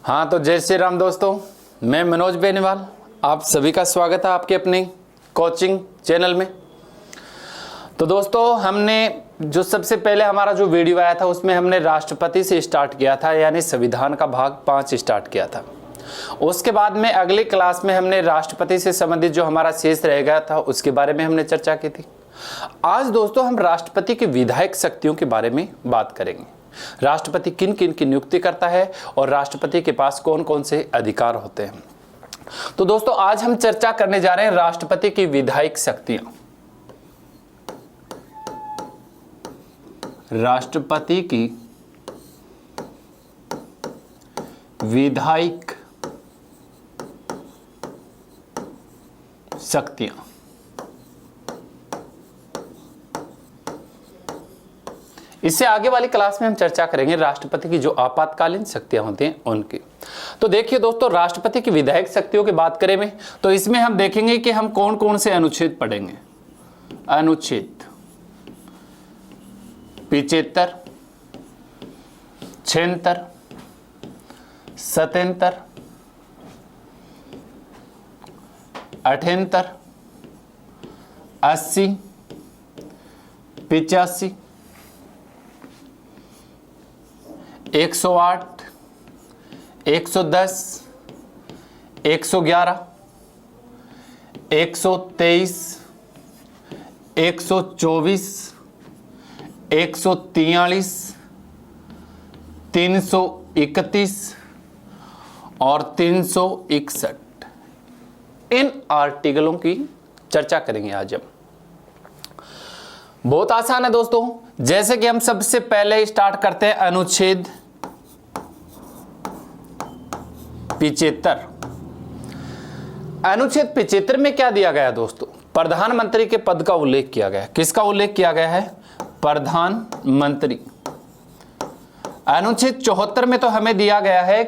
हाँ तो जय श्री राम दोस्तों, मैं मनोज बेनीवाल, आप सभी का स्वागत है आपके अपने कोचिंग चैनल में। तो दोस्तों हमने जो सबसे पहले हमारा जो वीडियो आया था उसमें हमने राष्ट्रपति से स्टार्ट किया था, यानी संविधान का भाग 5 स्टार्ट किया था। उसके बाद में अगली क्लास में हमने राष्ट्रपति से संबंधित जो हमारा शेष रह गया था उसके बारे में हमने चर्चा की थी। आज दोस्तों हम राष्ट्रपति की विधायक शक्तियों के बारे में बात करेंगे। राष्ट्रपति किन किन की नियुक्ति करता है और राष्ट्रपति के पास कौन कौन से अधिकार होते हैं। तो दोस्तों आज हम चर्चा करने जा रहे हैं राष्ट्रपति की विधायक शक्तियां। राष्ट्रपति की विधायक शक्तियां। इससे आगे वाली क्लास में हम चर्चा करेंगे राष्ट्रपति की जो आपातकालीन शक्तियां होती हैं उनकी। तो देखिए दोस्तों, राष्ट्रपति की विधायक शक्तियों की बात करें में तो इसमें हम देखेंगे कि हम कौन कौन से अनुच्छेद पढ़ेंगे। अनुच्छेद 75, 76, 77, 78, 80, 85, 108, 110, 111, 123, 124, 143, 331 और 361 इन आर्टिकलों की चर्चा करेंगे आज हम। बहुत आसान है दोस्तों। जैसे कि हम सबसे पहले स्टार्ट करते हैं अनुच्छेद 75। अनुच्छेद 75 में क्या दिया गया है दोस्तों? प्रधानमंत्री के पद का उल्लेख किया गया है। किसका उल्लेख किया गया है? प्रधानमंत्री। अनुच्छेद 74 में तो हमें दिया गया है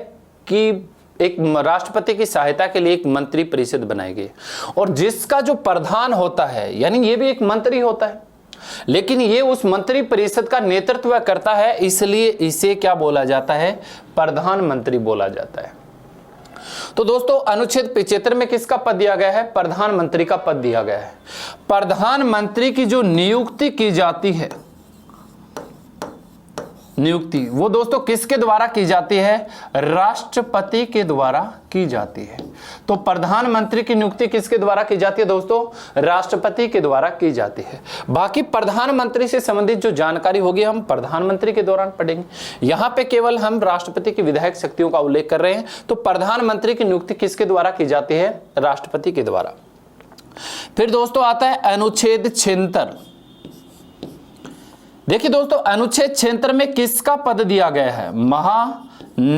कि एक राष्ट्रपति की सहायता के लिए एक मंत्री परिषद बनाई गई और जिसका जो प्रधान होता है यानी ये भी एक मंत्री होता है, लेकिन ये उस मंत्री परिषद का नेतृत्व करता है, इसलिए इसे क्या बोला जाता है? प्रधानमंत्री बोला जाता है। तो दोस्तों अनुच्छेद 75 में किसका पद दिया गया है? प्रधानमंत्री का पद दिया गया है। प्रधानमंत्री की जो नियुक्ति की जाती है, नियुक्ति वो दोस्तों किसके द्वारा की जाती है? राष्ट्रपति के द्वारा की जाती है। तो प्रधानमंत्री की नियुक्ति किसके द्वारा की जाती है दोस्तों? राष्ट्रपति के द्वारा की जाती है। बाकी प्रधानमंत्री से संबंधित जो जानकारी होगी हम प्रधानमंत्री के दौरान पढ़ेंगे। यहां पे केवल हम राष्ट्रपति की विधायक शक्तियों का उल्लेख कर रहे हैं। तो प्रधानमंत्री की नियुक्ति किसके द्वारा की जाती है? राष्ट्रपति के द्वारा। फिर दोस्तों आता है अनुच्छेद 76। देखिए दोस्तों अनुच्छेद 76 में किसका पद दिया गया है? महान्यायवादी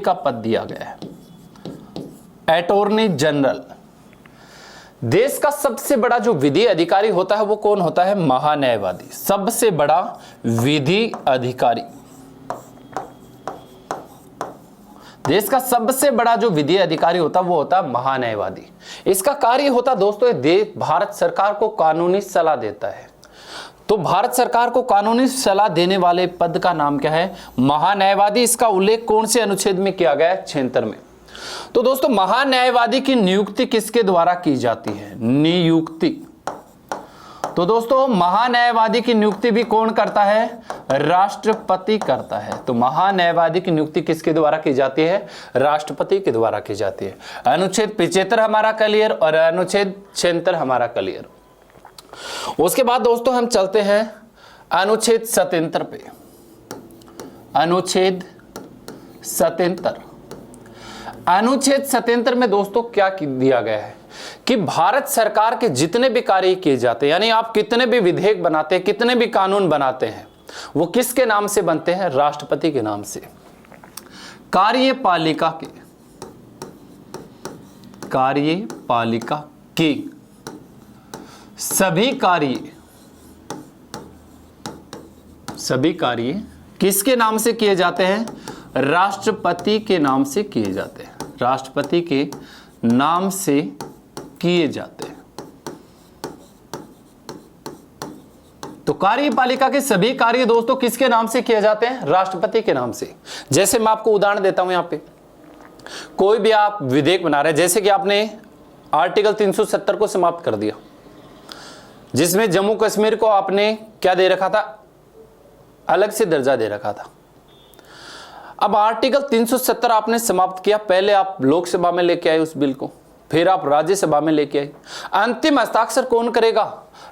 का पद दिया गया है, अटॉर्नी जनरल। देश का सबसे बड़ा जो विधि अधिकारी होता है वो कौन होता है? महान्यायवादी। सबसे बड़ा विधि अधिकारी, देश का सबसे बड़ा जो विधि अधिकारी होता है वो होता है महान्यायवादी। इसका कार्य होता दोस्तों भारत सरकार को कानूनी सलाह देता है। तो भारत सरकार को कानूनी सलाह देने वाले पद का नाम क्या है? महान्यायवादी। इसका उल्लेख कौन से अनुच्छेद में किया गया है? 76 में। तो दोस्तों महान्यायवादी की नियुक्ति किसके द्वारा की जाती है? नियुक्ति। तो दोस्तों महान्यायवादी की नियुक्ति भी कौन करता है? राष्ट्रपति करता है। तो महान्यायवादी की नियुक्ति किसके द्वारा की जाती है? राष्ट्रपति के द्वारा की जाती है। अनुच्छेद 75 हमारा क्लियर और अनुच्छेद 76 हमारा क्लियर। उसके बाद दोस्तों हम चलते हैं अनुच्छेद 77 पे। अनुच्छेद 77। अनुच्छेद 77 में दोस्तों क्या दिया गया है कि भारत सरकार के जितने भी कार्य किए जाते हैं, यानी आप कितने भी विधेयक बनाते हैं, कितने भी कानून बनाते हैं, वो किसके नाम से बनते हैं? राष्ट्रपति के नाम से। कार्यपालिका के, कार्यपालिका के सभी कार्य किसके नाम से किए जाते हैं? राष्ट्रपति के नाम से किए जाते हैं। राष्ट्रपति के नाम से किए जाते हैं। तो कार्यपालिका के सभी कार्य दोस्तों किसके नाम से किए जाते हैं? राष्ट्रपति के नाम से। जैसे मैं आपको उदाहरण देता हूं, यहां पे कोई भी आप विधेयक बना रहे हैं, जैसे कि आपने आर्टिकल 370 को समाप्त कर दिया, जिसमें जम्मू कश्मीर को आपने क्या दे रखा था? अलग से दर्जा दे रखा था। अब आर्टिकल 370 आपने समाप्त किया, पहले आप लोकसभा में लेके आए उस बिल को, फिर आप राज्यसभा में लेके आए। अंतिम हस्ताक्षर कौन करेगा?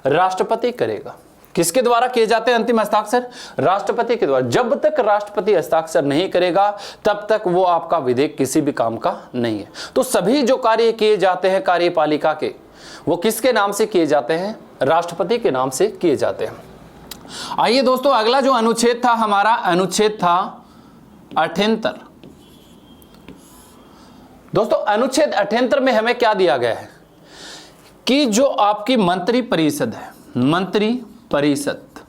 राष्ट्रपति करेगा। किसके द्वारा किए जाते हैं अंतिम हस्ताक्षर? राष्ट्रपति के द्वारा। जब तक राष्ट्रपति हस्ताक्षर नहीं करेगा तब तक वो आपका विधेयक किसी भी काम का नहीं है। तो सभी जो कार्य किए जाते हैं कार्यपालिका के, वो किसके नाम से किए जाते हैं? राष्ट्रपति के नाम से किए जाते हैं। आइए दोस्तों, अगला जो अनुच्छेद था हमारा, अनुच्छेद था 78। दोस्तों अनुच्छेद 78 में हमें क्या दिया गया है कि जो आपकी मंत्री परिषद है, मंत्री परिषद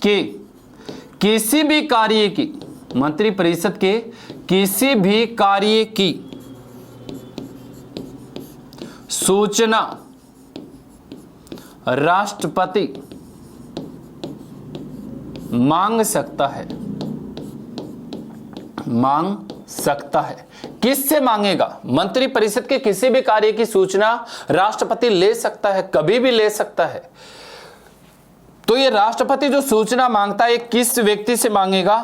के किसी भी कार्य की, मंत्री परिषद के किसी भी कार्य की सूचना राष्ट्रपति मांग सकता है, मांग सकता है। किससे मांगेगा? मंत्री परिषद के किसी भी कार्य की सूचना राष्ट्रपति ले सकता है, कभी भी ले सकता है। तो ये राष्ट्रपति जो सूचना मांगता है किस व्यक्ति से मांगेगा?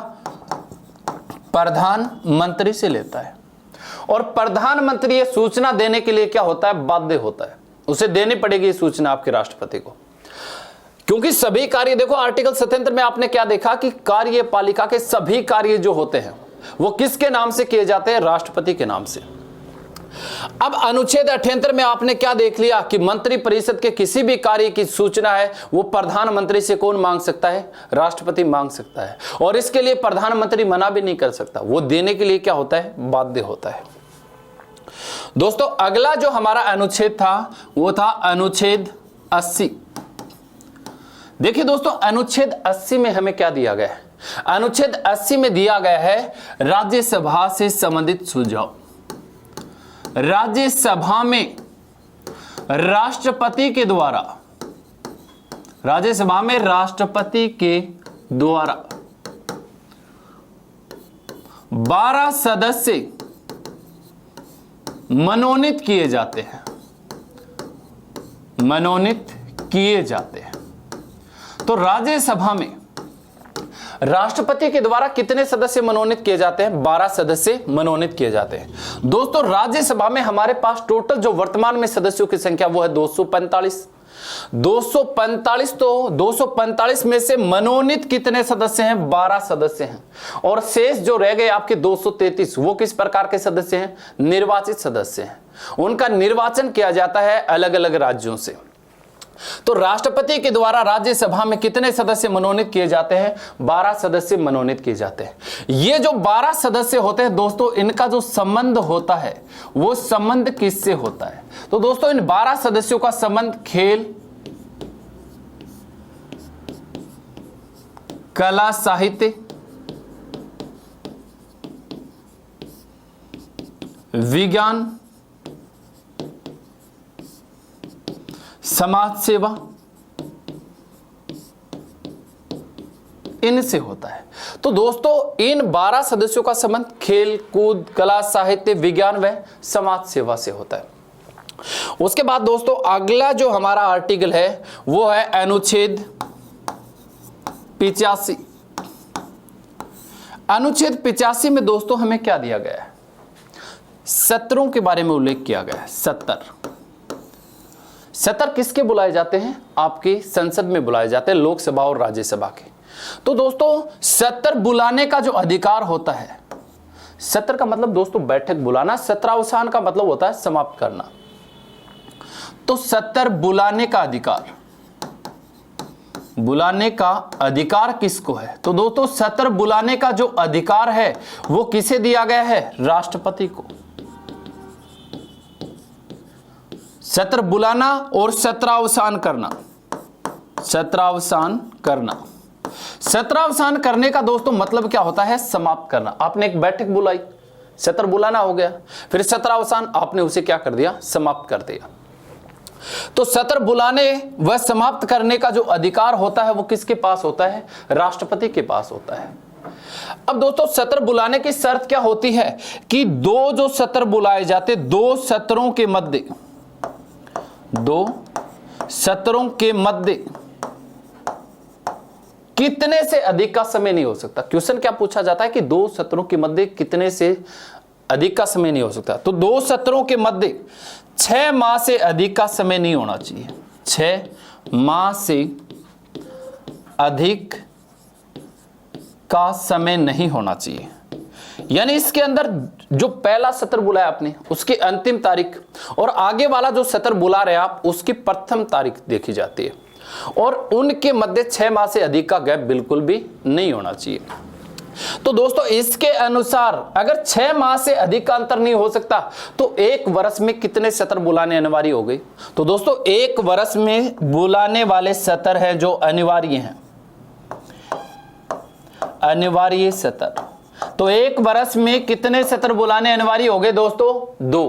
प्रधानमंत्री से लेता है। और प्रधानमंत्री ये सूचना देने के लिए क्या होता है? बाध्य होता है, उसे देनी पड़ेगी ये सूचना आपके राष्ट्रपति को, क्योंकि सभी कार्य, देखो आर्टिकल 77 में आपने क्या देखा कि कार्यपालिका के सभी कार्य जो होते हैं वो किसके नाम से किए जाते हैं? राष्ट्रपति के नाम से। अब अनुच्छेद 78 में आपने क्या देख लिया कि मंत्री परिषद के किसी भी कार्य की सूचना है वो प्रधानमंत्री से कौन मांग सकता है? राष्ट्रपति मांग सकता है। और इसके लिए प्रधानमंत्री मना भी नहीं कर सकता, वो देने के लिए क्या होता है? बाध्य होता है। दोस्तों अगला जो हमारा अनुच्छेद था वो था अनुच्छेद 80। देखिए दोस्तों अनुच्छेद 80 में हमें क्या दिया गया है? अनुच्छेद 80 में दिया गया है राज्यसभा से संबंधित सुझाव। राज्यसभा में राष्ट्रपति के द्वारा, राज्यसभा में राष्ट्रपति के द्वारा 12 सदस्य मनोनीत किए जाते हैं, मनोनीत किए जाते हैं। तो राज्यसभा में राष्ट्रपति के द्वारा कितने सदस्य मनोनीत किए जाते हैं? 12 सदस्य मनोनीत किए जाते हैं। दोस्तों राज्यसभा में हमारे पास टोटल जो वर्तमान में सदस्यों की संख्या वो है 245। 245, तो 245 में से मनोनीत कितने सदस्य हैं? 12 सदस्य हैं। और शेष जो रह गए आपके 233, वो किस प्रकार के सदस्य हैं? निर्वाचित सदस्य हैं। उनका निर्वाचन किया जाता है अलग अलग राज्यों से। तो राष्ट्रपति के द्वारा राज्यसभा में कितने सदस्य मनोनीत किए जाते हैं? 12 सदस्य मनोनीत किए जाते हैं। ये जो 12 सदस्य होते हैं दोस्तों, इनका जो संबंध होता है वो संबंध किससे होता है? तो दोस्तों इन 12 सदस्यों का संबंध खेल, कला, साहित्य, विज्ञान, समाज सेवा, इनसे होता है। तो दोस्तों इन 12 सदस्यों का संबंध खेल कूद, कला, साहित्य, विज्ञान व समाज सेवा से होता है। उसके बाद दोस्तों अगला जो हमारा आर्टिकल है वो है अनुच्छेद 85। अनुच्छेद 85 में दोस्तों हमें क्या दिया गया है? सत्रों के बारे में उल्लेख किया गया है। सत्र किसके बुलाए जाते हैं? आपकी संसद में बुलाए जाते हैं, लोकसभा और राज्यसभा के। तो दोस्तों सत्र बुलाने का जो अधिकार होता है, सत्र का मतलब दोस्तों बैठक बुलाना, सत्रावसान का मतलब होता है समाप्त करना। तो सत्र बुलाने का अधिकार, बुलाने का अधिकार किसको है? तो दोस्तों सत्र बुलाने का जो अधिकार है वो किसे दिया गया है? राष्ट्रपति को। सत्र बुलाना और सत्रावसान करना, सत्रावसान करना, सत्रावसान करने का दोस्तों मतलब क्या होता है? समाप्त करना। आपने एक बैठक बुलाई, सत्र बुलाना हो गया, फिर सत्रावसान आपने उसे क्या कर दिया? समाप्त कर दिया। तो सत्र बुलाने व समाप्त करने का जो अधिकार होता है वो किसके पास होता है? राष्ट्रपति के पास होता है। अब दोस्तों सत्र बुलाने की शर्त क्या होती है कि दो जो सत्र बुलाए जाते, दो सत्रों के मध्य कितने से अधिक का समय नहीं हो सकता। क्वेश्चन क्या पूछा जाता है कि दो सत्रों के मध्य कितने से अधिक का समय नहीं हो सकता। तो दो सत्रों के मध्य 6 माह से अधिक का समय नहीं होना चाहिए। 6 माह से अधिक का समय नहीं होना चाहिए। यानी इसके अंदर जो पहला सत्र बुलाया आपने उसकी अंतिम तारीख और आगे वाला जो सत्र बुला रहे आप उसकी प्रथम तारीख देखी जाती है और उनके मध्य 6 माह से अधिक का गैप बिल्कुल भी नहीं होना चाहिए। तो दोस्तों इसके अनुसार अगर 6 माह से अधिक का अंतर नहीं हो सकता तो एक वर्ष में कितने सत्र बुलाने अनिवार्य हो गए? तो दोस्तों एक वर्ष में बुलाने वाले सत्र हैं जो अनिवार्य हैं, अनिवार्य सत्र। तो एक वर्ष में कितने सत्र बुलाने अनिवार्य हो गए दोस्तों? 2,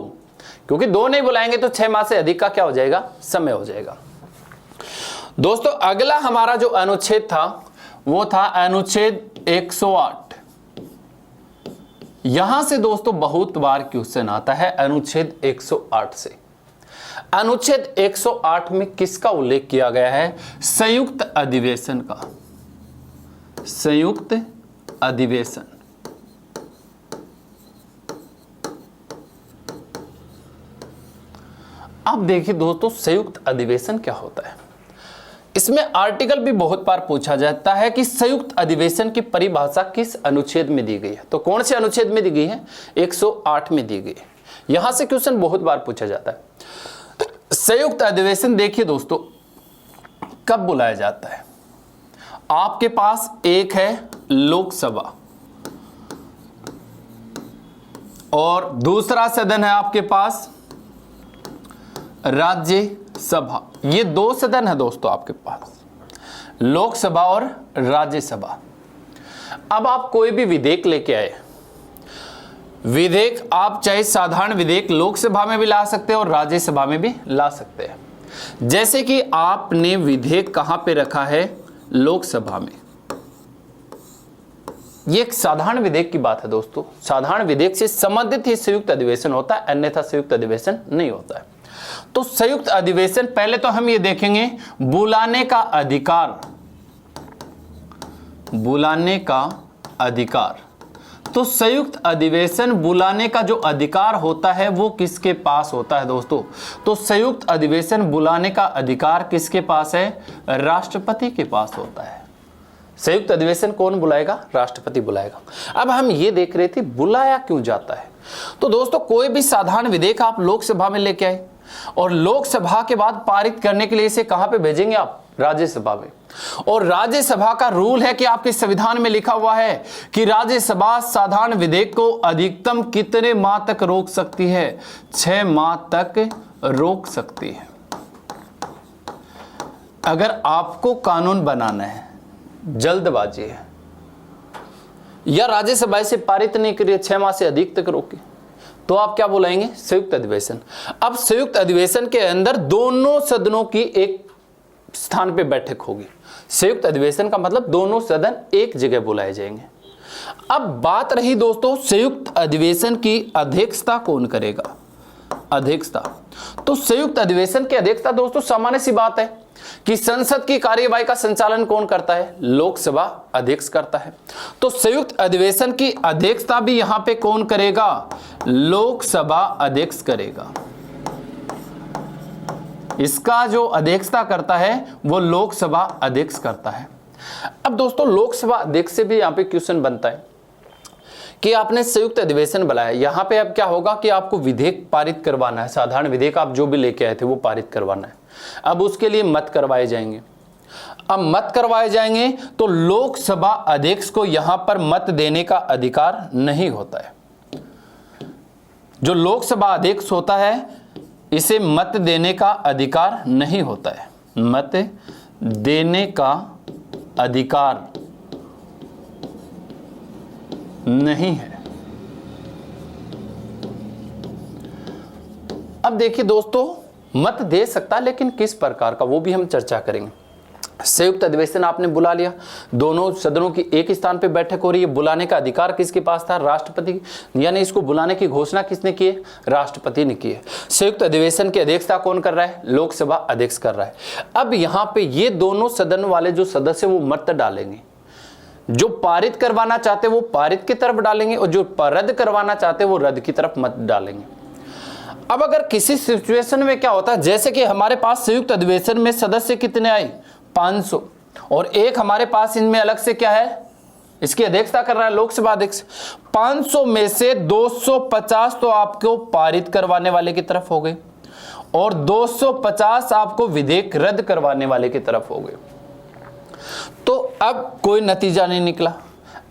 क्योंकि 2 नहीं बुलाएंगे तो 6 माह से अधिक का क्या हो जाएगा? समय हो जाएगा। दोस्तों अगला हमारा जो अनुच्छेद था वो था अनुच्छेद 108। यहां से दोस्तों बहुत बार क्वेश्चन आता है अनुच्छेद 108 से। अनुच्छेद 108 में किसका उल्लेख किया गया है? संयुक्त अधिवेशन का। संयुक्त अधिवेशन। अब देखिए दोस्तों संयुक्त अधिवेशन क्या होता है। इसमें आर्टिकल भी बहुत बार पूछा जाता है कि संयुक्त अधिवेशन की परिभाषा किस अनुच्छेद में दी गई है। तो कौन से अनुच्छेद में दी गई है? 108 में दी गई है। यहां से क्वेश्चन बहुत बार पूछा जाता है। संयुक्त अधिवेशन देखिए दोस्तों कब बुलाया जाता है। आपके पास एक है लोकसभा और दूसरा सदन है आपके पास राज्यसभा। ये 2 सदन है दोस्तों आपके पास, लोकसभा और राज्यसभा। अब आप कोई भी विधेयक लेके आए, विधेयक आप चाहे साधारण विधेयक लोकसभा में भी ला सकते हैं और राज्यसभा में भी ला सकते हैं। जैसे कि आपने विधेयक कहां पे रखा है? लोकसभा में। ये एक साधारण विधेयक की बात है दोस्तों। साधारण विधेयक से संबंधित ही संयुक्त अधिवेशन होता है, अन्यथा संयुक्त अधिवेशन नहीं होता है। तो संयुक्त अधिवेशन पहले तो हम ये देखेंगे बुलाने का अधिकार। बुलाने का अधिकार। तो संयुक्त अधिवेशन बुलाने का जो अधिकार होता है वो किसके पास होता है दोस्तों? तो संयुक्त अधिवेशन बुलाने का अधिकार किसके पास है? राष्ट्रपति के पास होता है। संयुक्त अधिवेशन कौन बुलाएगा? राष्ट्रपति बुलाएगा। अब हम ये देख रहे थे बुलाया क्यों जाता है। तो दोस्तों कोई भी साधारण विधेयक आप लोकसभा में लेके आए और लोकसभा के बाद पारित करने के लिए इसे कहां पे भेजेंगे आप? राज्यसभा में। और राज्यसभा का रूल है कि आपके संविधान में लिखा हुआ है कि राज्यसभा साधारण विधेयक को अधिकतम कितने माह तक रोक सकती है? 6 माह तक रोक सकती है। अगर आपको कानून बनाना है, जल्दबाजी है या राज्यसभा से पारित नहीं करिए 6 माह से अधिक तक रोके, तो आप क्या बुलाएंगे? संयुक्त अधिवेशन। अब संयुक्त अधिवेशन के अंदर दोनों सदनों की एक स्थान पे बैठक होगी। संयुक्त अधिवेशन का मतलब दोनों सदन एक जगह बुलाए जाएंगे। अब बात रही दोस्तों संयुक्त अधिवेशन की अध्यक्षता कौन करेगा? अध्यक्षता। तो संयुक्त अधिवेशन की अध्यक्षता दोस्तों सामान्य सी बात है कि संसद की कार्यवाही का संचालन कौन करता है? लोकसभा अध्यक्ष करता है। तो संयुक्त अधिवेशन की अध्यक्षता भी यहां पे कौन करेगा? लोकसभा अध्यक्ष करेगा। इसका जो अध्यक्षता करता है वो लोकसभा अध्यक्ष करता है। अब दोस्तों लोकसभा अध्यक्ष से भी यहां पे क्वेश्चन बनता है कि आपने संयुक्त अधिवेशन बुलाया। यहां पे अब क्या होगा कि आपको विधेयक पारित करवाना है। साधारण विधेयक आप जो भी लेके आए थे वो पारित करवाना है। अब उसके लिए मत करवाए जाएंगे। अब मत करवाए जाएंगे तो लोकसभा अध्यक्ष को यहां पर मत देने का अधिकार नहीं होता है। जो लोकसभा अध्यक्ष होता है इसे मत देने का अधिकार नहीं होता है। मत देने का अधिकार नहीं है। अब देखिए दोस्तों मत दे सकता है, लेकिन किस प्रकार का वो भी हम चर्चा करेंगे। संयुक्त अधिवेशन आपने बुला लिया, दोनों सदनों की एक स्थान पे बैठक हो रही है, बुलाने का अधिकार किसके पास था? राष्ट्रपति, यानी इसको बुलाने की घोषणा किसने की है? राष्ट्रपति ने की है। संयुक्त अधिवेशन की अध्यक्षता कौन कर रहा है? लोकसभा अध्यक्ष कर रहा है। अब यहाँ पे ये दोनों सदन वाले जो सदस्य वो मत डालेंगे, जो पारित करवाना चाहते वो पारित की तरफ डालेंगे और जो रद्द करवाना चाहते वो रद्द की तरफ मत डालेंगे। अब अगर किसी सिचुएशन में क्या होता है, जैसे कि हमारे पास संयुक्त अधिवेशन में सदस्य कितने आए? 500, और एक हमारे पास इनमें अलग से क्या है, इसकी अध्यक्षता कर रहा है लोकसभा अध्यक्ष। 500 में से 250 तो आपको पारित करवाने वाले की तरफ हो गए और 250 आपको विधेयक रद्द करवाने वाले की तरफ हो गए। तो अब कोई नतीजा नहीं निकला।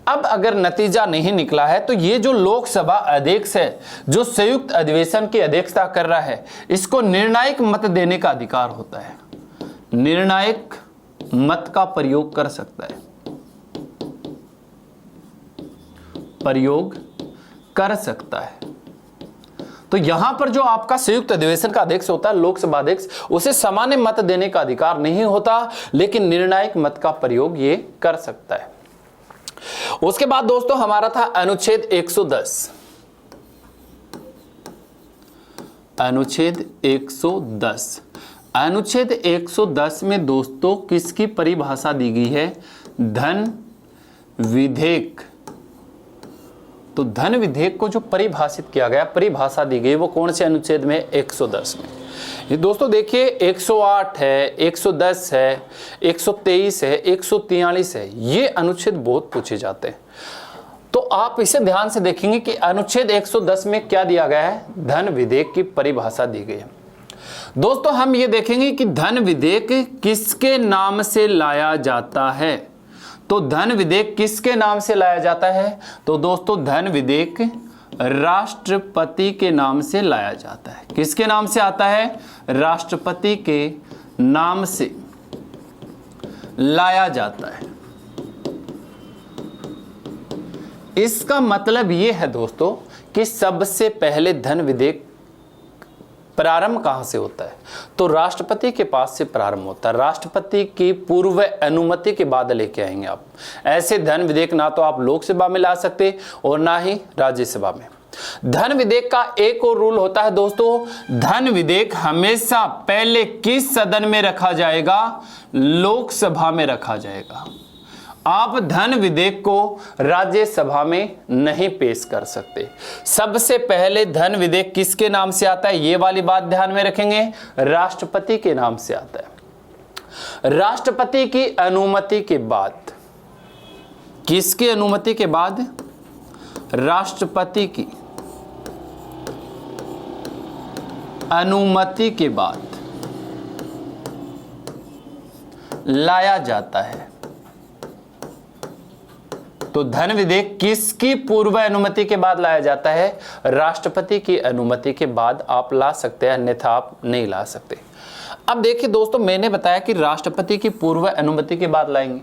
अब अगर नतीजा नहीं निकला है तो ये जो लोकसभा अध्यक्ष है, जो संयुक्त अधिवेशन की अध्यक्षता कर रहा है, इसको निर्णायक मत देने का अधिकार होता है। निर्णायक मत का प्रयोग कर सकता है, प्रयोग कर सकता है। तो यहां पर जो आपका संयुक्त अधिवेशन का अध्यक्ष होता है, लोकसभा अध्यक्ष, उसे सामान्य मत देने का अधिकार नहीं होता, लेकिन निर्णायक मत का प्रयोग ये कर सकता है। उसके बाद दोस्तों हमारा था अनुच्छेद 110। अनुच्छेद 110, अनुच्छेद 110 में दोस्तों किसकी परिभाषा दी गई है? धन विधेयक। तो धन विधेयक को जो परिभाषित किया गया, परिभाषा दी गई, वो कौन से अनुच्छेद में? 110 में। ये दोस्तों देखिए 108 है, 110 है, 123 है, 143 है, ये अनुच्छेद बहुत पूछे जाते हैं। तो आप इसे ध्यान से देखेंगे कि अनुच्छेद 110 में क्या दिया गया है? धन विधेयक की परिभाषा दी गई है। दोस्तों हम ये देखेंगे कि धन विधेयक किसके नाम से लाया जाता है। तो धन विधेयक किसके नाम से लाया जाता है? तो दोस्तों धन विधेयक राष्ट्रपति के नाम से लाया जाता है। किसके नाम से आता है? राष्ट्रपति के नाम से लाया जाता है। इसका मतलब यह है दोस्तों कि सबसे पहले धन विधेयक प्रारंभ कहां से होता है? तो राष्ट्रपति के पास से प्रारंभ होता है। राष्ट्रपति की पूर्व अनुमति के बाद लेके आएंगे आप। ऐसे धन विधेयक ना तो आप लोकसभा में ला सकते और ना ही राज्यसभा में। धन विधेयक का एक और रूल होता है दोस्तों, धन विधेयक हमेशा पहले किस सदन में रखा जाएगा? लोकसभा में रखा जाएगा। आप धन विधेयक को राज्यसभा में नहीं पेश कर सकते। सबसे पहले धन विधेयक किसके नाम से आता है? ये वाली बात ध्यान में रखेंगे, राष्ट्रपति के नाम से आता है। राष्ट्रपति की अनुमति के बाद, किसकी अनुमति के बाद? राष्ट्रपति की अनुमति के बाद लाया जाता है। तो धन विधेयक किसकी पूर्व अनुमति के बाद लाया जाता है? राष्ट्रपति की अनुमति के बाद आप ला सकते हैं, अन्यथा आप नहीं ला सकते। अब देखिए दोस्तों, मैंने बताया कि राष्ट्रपति की पूर्व अनुमति के बाद लाएंगे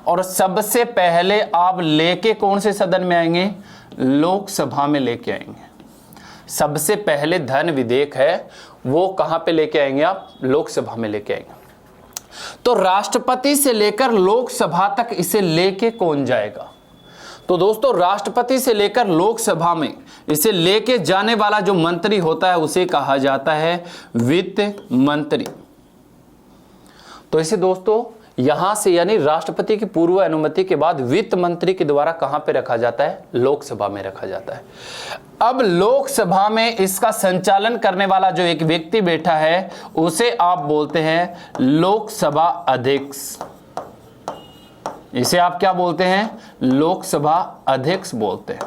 और सबसे पहले आप लेके कौन से सदन में आएंगे? लोकसभा में लेके आएंगे। सबसे पहले धन विधेयक है वो कहां पे लेके आएंगे आप? लोकसभा में लेके आएंगे। तो राष्ट्रपति से लेकर लोकसभा तक इसे लेके कौन जाएगा? तो दोस्तों राष्ट्रपति से लेकर लोकसभा में इसे लेके जाने वाला जो मंत्री होता है उसे कहा जाता है वित्त मंत्री। तो इसे दोस्तों यहां से यानी राष्ट्रपति की पूर्व अनुमति के बाद वित्त मंत्री के द्वारा कहां पे रखा जाता है? लोकसभा में रखा जाता है। अब लोकसभा में इसका संचालन करने वाला जो एक व्यक्ति बैठा है उसे आप बोलते हैं लोकसभा अध्यक्ष। इसे आप क्या बोलते हैं? लोकसभा अध्यक्ष बोलते हैं।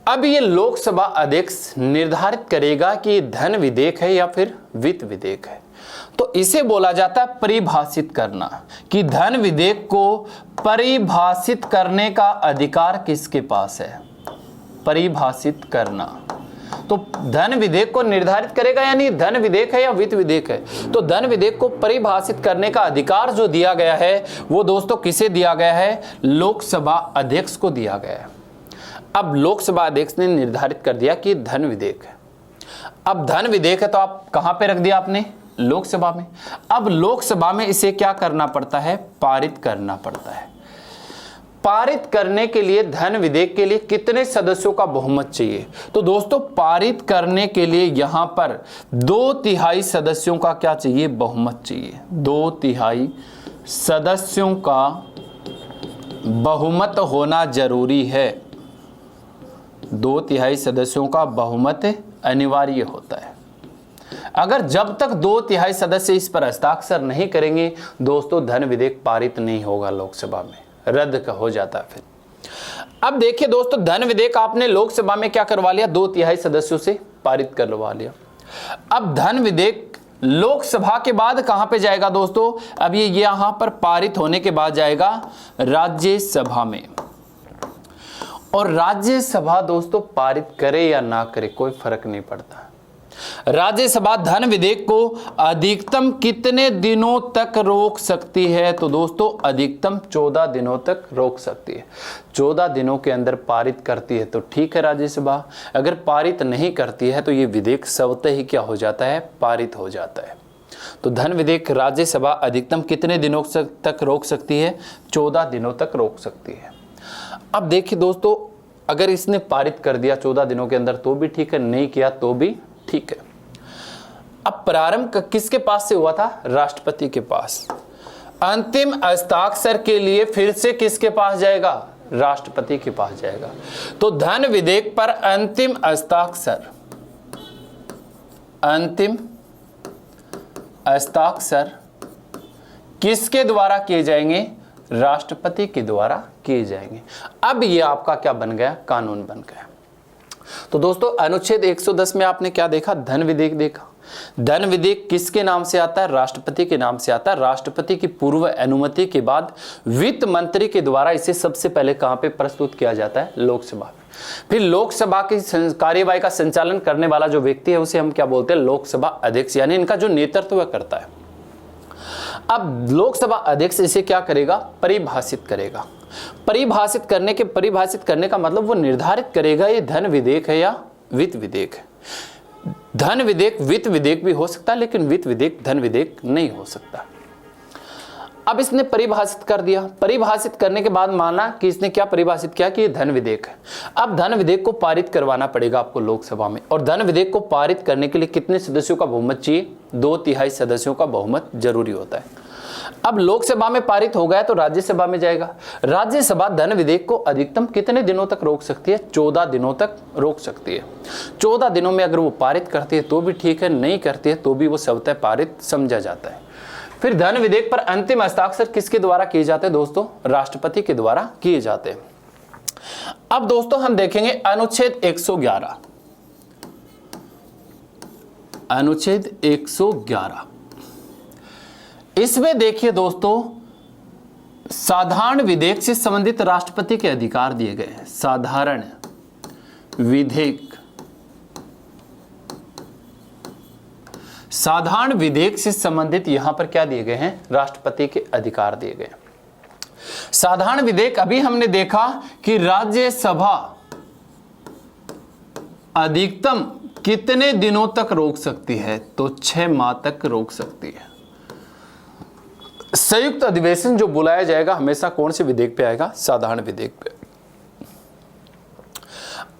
अब ये लोकसभा अध्यक्ष निर्धारित करेगा कि धन विधेयक है या फिर वित्त विधेयक है। तो इसे बोला जाता है परिभाषित करना, कि धन विधेयक को परिभाषित करने का अधिकार किसके पास है? परिभाषित करना। तो धन विधेयक को निर्धारित करेगा, यानी धन विधेयक है या वित्त विधेयक है। तो धन विधेयक को परिभाषित करने का अधिकार जो दिया गया है वो दोस्तों किसे दिया गया है? लोकसभा अध्यक्ष को दिया गया है। अब लोकसभा अध्यक्ष ने निर्धारित कर दिया कि धन विधेयक है। अब धन विधेयक है तो आप कहां पे रख दिया आपने, लोकसभा में। अब लोकसभा में इसे क्या करना पड़ता है, पारित करना पड़ता है। पारित करने के लिए धन विधेयक के लिए कितने सदस्यों का बहुमत चाहिए, तो दोस्तों पारित करने के लिए यहां पर 2/3 सदस्यों का क्या चाहिए, बहुमत चाहिए। 2/3 सदस्यों का बहुमत होना जरूरी है। 2/3 सदस्यों का बहुमत अनिवार्य होता है। अगर जब तक 2/3 सदस्य इस पर हस्ताक्षर नहीं करेंगे दोस्तों, धन विधेयक पारित नहीं होगा लोकसभा में, रद्द हो जाता है फिर। अब देखिए दोस्तों, धन विधेयक आपने लोकसभा में क्या करवा लिया, 2/3 सदस्यों से पारित करवा लिया। अब धन विधेयक लोकसभा के बाद कहां पे जाएगा दोस्तों, अब ये यहां पर पारित होने के बाद जाएगा राज्यसभा में। और राज्यसभा दोस्तों पारित करे या ना करे कोई फर्क नहीं पड़ता। राज्यसभा धन विधेयक को अधिकतम कितने दिनों तक रोक सकती है, तो दोस्तों अधिकतम 14 दिनों तक रोक सकती है। 14 दिनों के अंदर पारित करती है तो ठीक है राज्यसभा, अगर पारित नहीं करती है तो ये विधेयक स्वतः ही क्या हो जाता है, पारित हो जाता है। तो धन विधेयक राज्यसभा अधिकतम कितने दिनों तक रोक सकती है, 14 दिनों तक रोक सकती है। अब देखिए दोस्तों, अगर इसने पारित कर दिया 14 दिनों के अंदर तो भी ठीक है, नहीं किया तो भी ठीक है। अब प्रारंभ किसके पास से हुआ था, राष्ट्रपति के पास। अंतिम हस्ताक्षर के लिए फिर से किसके पास जाएगा, राष्ट्रपति के पास जाएगा। तो धन विधेयक पर अंतिम हस्ताक्षर किसके द्वारा किए जाएंगे, राष्ट्रपति के द्वारा किए जाएंगे। अब ये आपका क्या बन गया, कानून बन गया। तो दोस्तों अनुच्छेद 110 में आपने क्या देखा, धन विधेयक देखा। धन विधेयक किसके नाम से आता है, राष्ट्रपति के नाम से आता है। राष्ट्रपति की पूर्व अनुमति के बाद वित्त मंत्री के द्वारा इसे सबसे पहले कहां पे प्रस्तुत किया जाता है, लोकसभा में। फिर लोकसभा की कार्यवाही का संचालन करने वाला जो व्यक्ति है उसे हम क्या बोलते हैं, लोकसभा अध्यक्ष, यानी इनका जो नेतृत्व करता है। अब लोकसभा अध्यक्ष इसे क्या करेगा, परिभाषित करेगा। परिभाषित करने का मतलब वो निर्धारित करेगा ये धन विधेयक है या वित्त विधेयक है। धन विधेयक वित्त विधेयक भी हो सकता है, लेकिन वित्त विधेयक धन विधेयक नहीं हो सकता। अब इसने परिभाषित कर दिया। परिभाषित करने के बाद माना कि इसने क्या परिभाषित किया कि ये धन विधेयक है। अब धन विधेयक को पारित करवाना पड़ेगा आपको लोकसभा में, और धन विधेयक को पारित करने के लिए कितने सदस्यों का बहुमत चाहिए, 2/3 सदस्यों का बहुमत जरूरी होता है। अब लोकसभा में पारित हो गया तो राज्यसभा में जाएगा। राज्यसभा धन विधेयक को अधिकतम कितने दिनों तक रोक सकती है, 14 दिनों तक रोक सकती है। 14 दिनों में अगर वो पारित करती है तो भी ठीक है, नहीं करती है तो भी वो स्वतः पारित समझा जाता है। फिर धन विधेयक पर अंतिम हस्ताक्षर किसके द्वारा किए जाते हैं दोस्तों, राष्ट्रपति के द्वारा किए जाते हैं। अब दोस्तों हम देखेंगे अनुच्छेद 111। अनुच्छेद 111 इसमें देखिए दोस्तों, साधारण विधेयक से संबंधित राष्ट्रपति के अधिकार दिए गए हैं। साधारण विधेयक से संबंधित यहां पर क्या दिए गए हैं, राष्ट्रपति के अधिकार दिए गए। साधारण विधेयक अभी हमने देखा कि राज्यसभा अधिकतम कितने दिनों तक रोक सकती है, तो 6 माह तक रोक सकती है। संयुक्त अधिवेशन जो बुलाया जाएगा हमेशा कौन से विधेयक पे आएगा, साधारण विधेयक पे।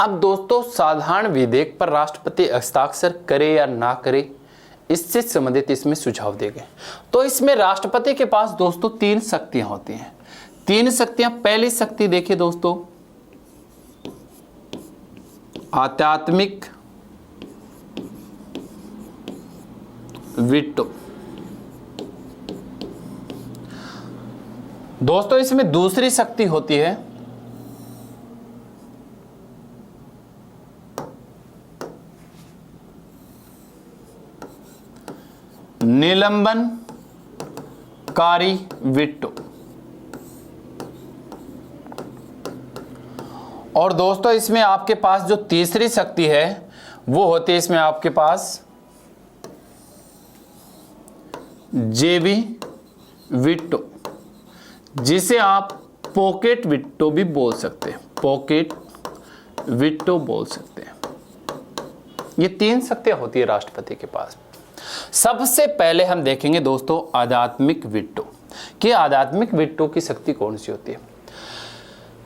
अब दोस्तों साधारण विधेयक पर राष्ट्रपति हस्ताक्षर करे या ना करे, इससे संबंधित इसमें सुझाव दिए गए। तो इसमें राष्ट्रपति के पास दोस्तों 3 शक्तियां होती हैं। 3 शक्तियां, पहली शक्ति देखिए दोस्तों, आध्यात्मिक वीटो। दोस्तों इसमें दूसरी शक्ति होती है निलंबनकारी वीटो। और दोस्तों इसमें आपके पास जो तीसरी शक्ति है वो होती है इसमें आपके पास जेबी वीटो, जिसे आप पॉकेट वीटो भी बोल सकते हैं। पॉकेट वीटो बोल सकते हैं। ये 3 शक्तियां होती है राष्ट्रपति के पास। सबसे पहले हम देखेंगे दोस्तों आध्यात्मिक वीटो, कि आध्यात्मिक वीटो की शक्ति कौन सी होती है।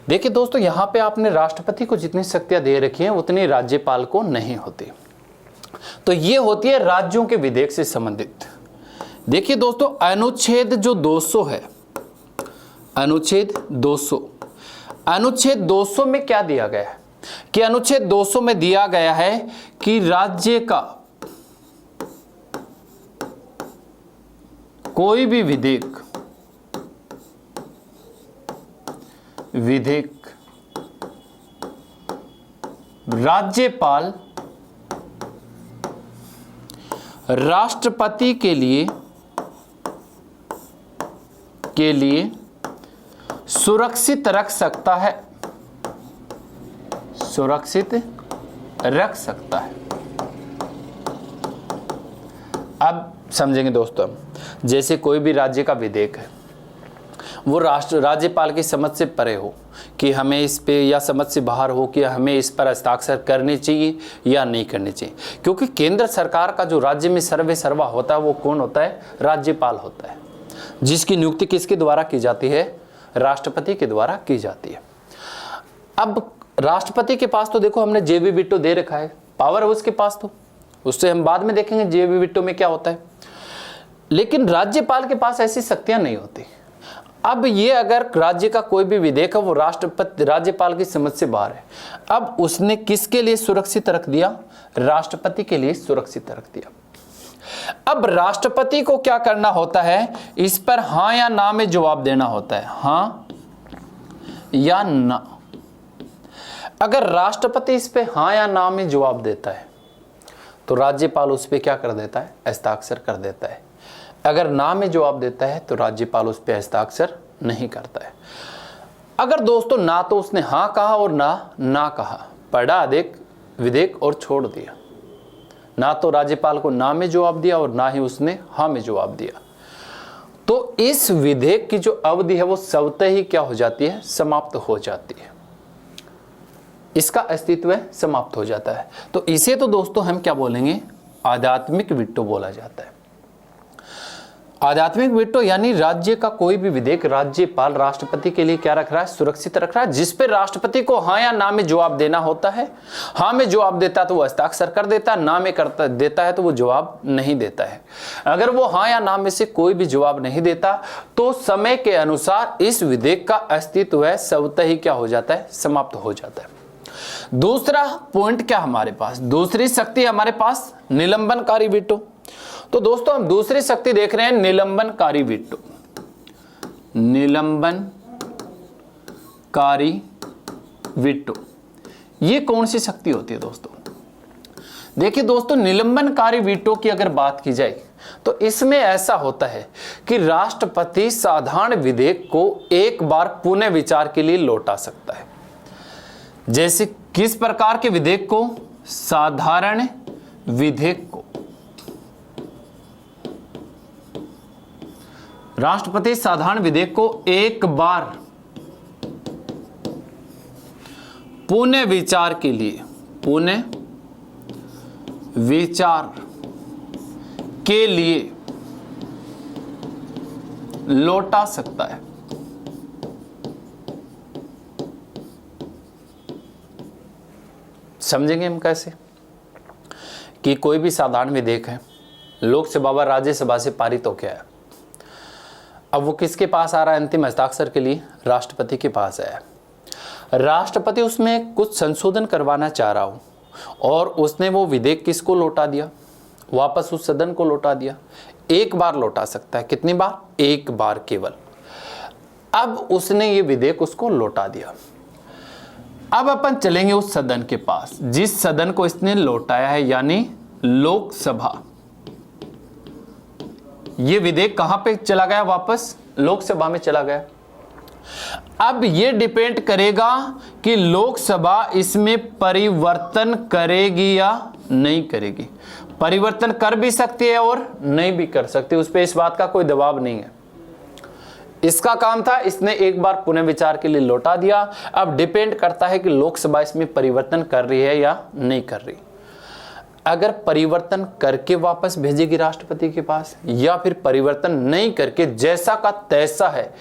देखिए दोस्तों, यहां पे आपने राष्ट्रपति को जितनी शक्तियां दे रखी हैं उतनी राज्यपाल को नहीं होती। तो ये होती है राज्यों के विधेयक से संबंधित। देखिए दोस्तों, अनुच्छेद जो 200 है, अनुच्छेद 200 में क्या दिया गया है कि अनुच्छेद 200 में दिया गया है कि राज्य का कोई भी विधेयक राज्यपाल राष्ट्रपति के लिए सुरक्षित रख सकता है, सुरक्षित रख सकता है। अब समझेंगे दोस्तों, जैसे कोई भी राज्य का विधेयक है वो राज्यपाल की समझ से परे हो कि हमें इस पे, या समझ से बाहर हो कि हमें इस पर हस्ताक्षर करने चाहिए या नहीं करने चाहिए, क्योंकि केंद्र सरकार का जो राज्य में सर्वे सर्वा होता है वो कौन होता है? राज्यपाल होता है, जिसकी नियुक्ति किसके द्वारा की जाती है? राष्ट्रपति के द्वारा की जाती है। अब राष्ट्रपति के पास तो देखो हमने जेबी वीटो दे रखा है, पावर है उसके पास, तो उससे हम बाद में देखेंगे जेबी वीटो में क्या होता है। लेकिन राज्यपाल के पास ऐसी शक्तियां नहीं होती। अब ये अगर राज्य का कोई भी विधेयक है वो राज्यपाल की समझ से बाहर है, अब उसने किसके लिए सुरक्षित रख दिया? राष्ट्रपति के लिए सुरक्षित रख दिया। अब राष्ट्रपति को क्या करना होता है? इस पर हां या ना में जवाब देना होता है, हां या ना। अगर राष्ट्रपति इस पे हां या ना में जवाब देता है तो राज्यपाल उस पे क्या कर देता है? हस्ताक्षर कर देता है। अगर ना में जवाब देता है तो राज्यपाल उस पे हस्ताक्षर नहीं करता है। अगर दोस्तों ना तो उसने हां कहा और ना कहा, पढ़ा देख विधेयक और छोड़ दिया, ना तो राज्यपाल को ना में जवाब दिया और ना ही उसने हां में जवाब दिया, तो इस विधेयक की जो अवधि है वो स्वतः ही क्या हो जाती है? समाप्त हो जाती है, इसका अस्तित्व समाप्त हो जाता है। तो इसे तो दोस्तों हम क्या बोलेंगे? आध्यात्मिक वीटो बोला जाता है। आध्यात्मिक वीटो यानी राज्य का कोई भी विधेयक राज्यपाल राष्ट्रपति के लिए क्या रख रहा है? सुरक्षित रख रहा है, जिस पे राष्ट्रपति को हां या ना में जवाब देना होता है। हां में जवाब देता है तो वो हस्ताक्षर कर देता है, ना में करता देता है तो वो जवाब नहीं देता है। अगर वो हां या ना में से कोई भी जवाब नहीं देता तो समय के अनुसार इस विधेयक का अस्तित्व है स्वतः ही क्या हो जाता है? समाप्त हो जाता है। दूसरा पॉइंट क्या हमारे पास? दूसरी शक्ति हमारे पास निलंबनकारी वीटो। तो दोस्तों हम दूसरी शक्ति देख रहे हैं निलंबनकारी वीटो। निलंबनकारी वीटो ये कौन सी शक्ति होती है दोस्तों? देखिए दोस्तों, निलंबनकारी वीटो की अगर बात की जाए तो इसमें ऐसा होता है कि राष्ट्रपति साधारण विधेयक को एक बार पुनः विचार के लिए लौटा सकता है। जैसे किस प्रकार के विधेयक को? साधारण विधेयक को राष्ट्रपति साधारण विधेयक को एक बार पुनः विचार के लिए लौटा सकता है। समझेंगे हम कैसे? कि कोई भी साधारण विधेयक है, लोकसभा व राज्यसभा से पारित हो गया है, अब वो किसके पास आ रहा है अंतिम हस्ताक्षर के लिए? राष्ट्रपति के पास आया। राष्ट्रपति उसमें कुछ संशोधन करवाना चाह रहा हो और उसने वो विधेयक किसको लौटा दिया? वापस उस सदन को लौटा दिया। एक बार लौटा सकता है, कितनी बार? एक बार केवल। अब उसने ये विधेयक उसको लौटा दिया। अब अपन चलेंगे उस सदन के पास जिस सदन को इसने लौटाया है, यानी लोकसभा। ये विधेयक कहां पे चला गया? वापस लोकसभा में चला गया। अब ये डिपेंड करेगा कि लोकसभा इसमें परिवर्तन करेगी या नहीं करेगी। परिवर्तन कर भी सकती है और नहीं भी कर सकती, उस पर इस बात का कोई दबाव नहीं है। इसका काम था, इसने एक बार पुनः विचार के लिए लौटा दिया। अब डिपेंड करता है कि लोकसभा इसमें परिवर्तन कर रही है या नहीं कर रही। अगर परिवर्तन करके वापस भेजेगी राष्ट्रपति के पास, या फिर परिवर्तन नहीं करके जैसा का तैसा है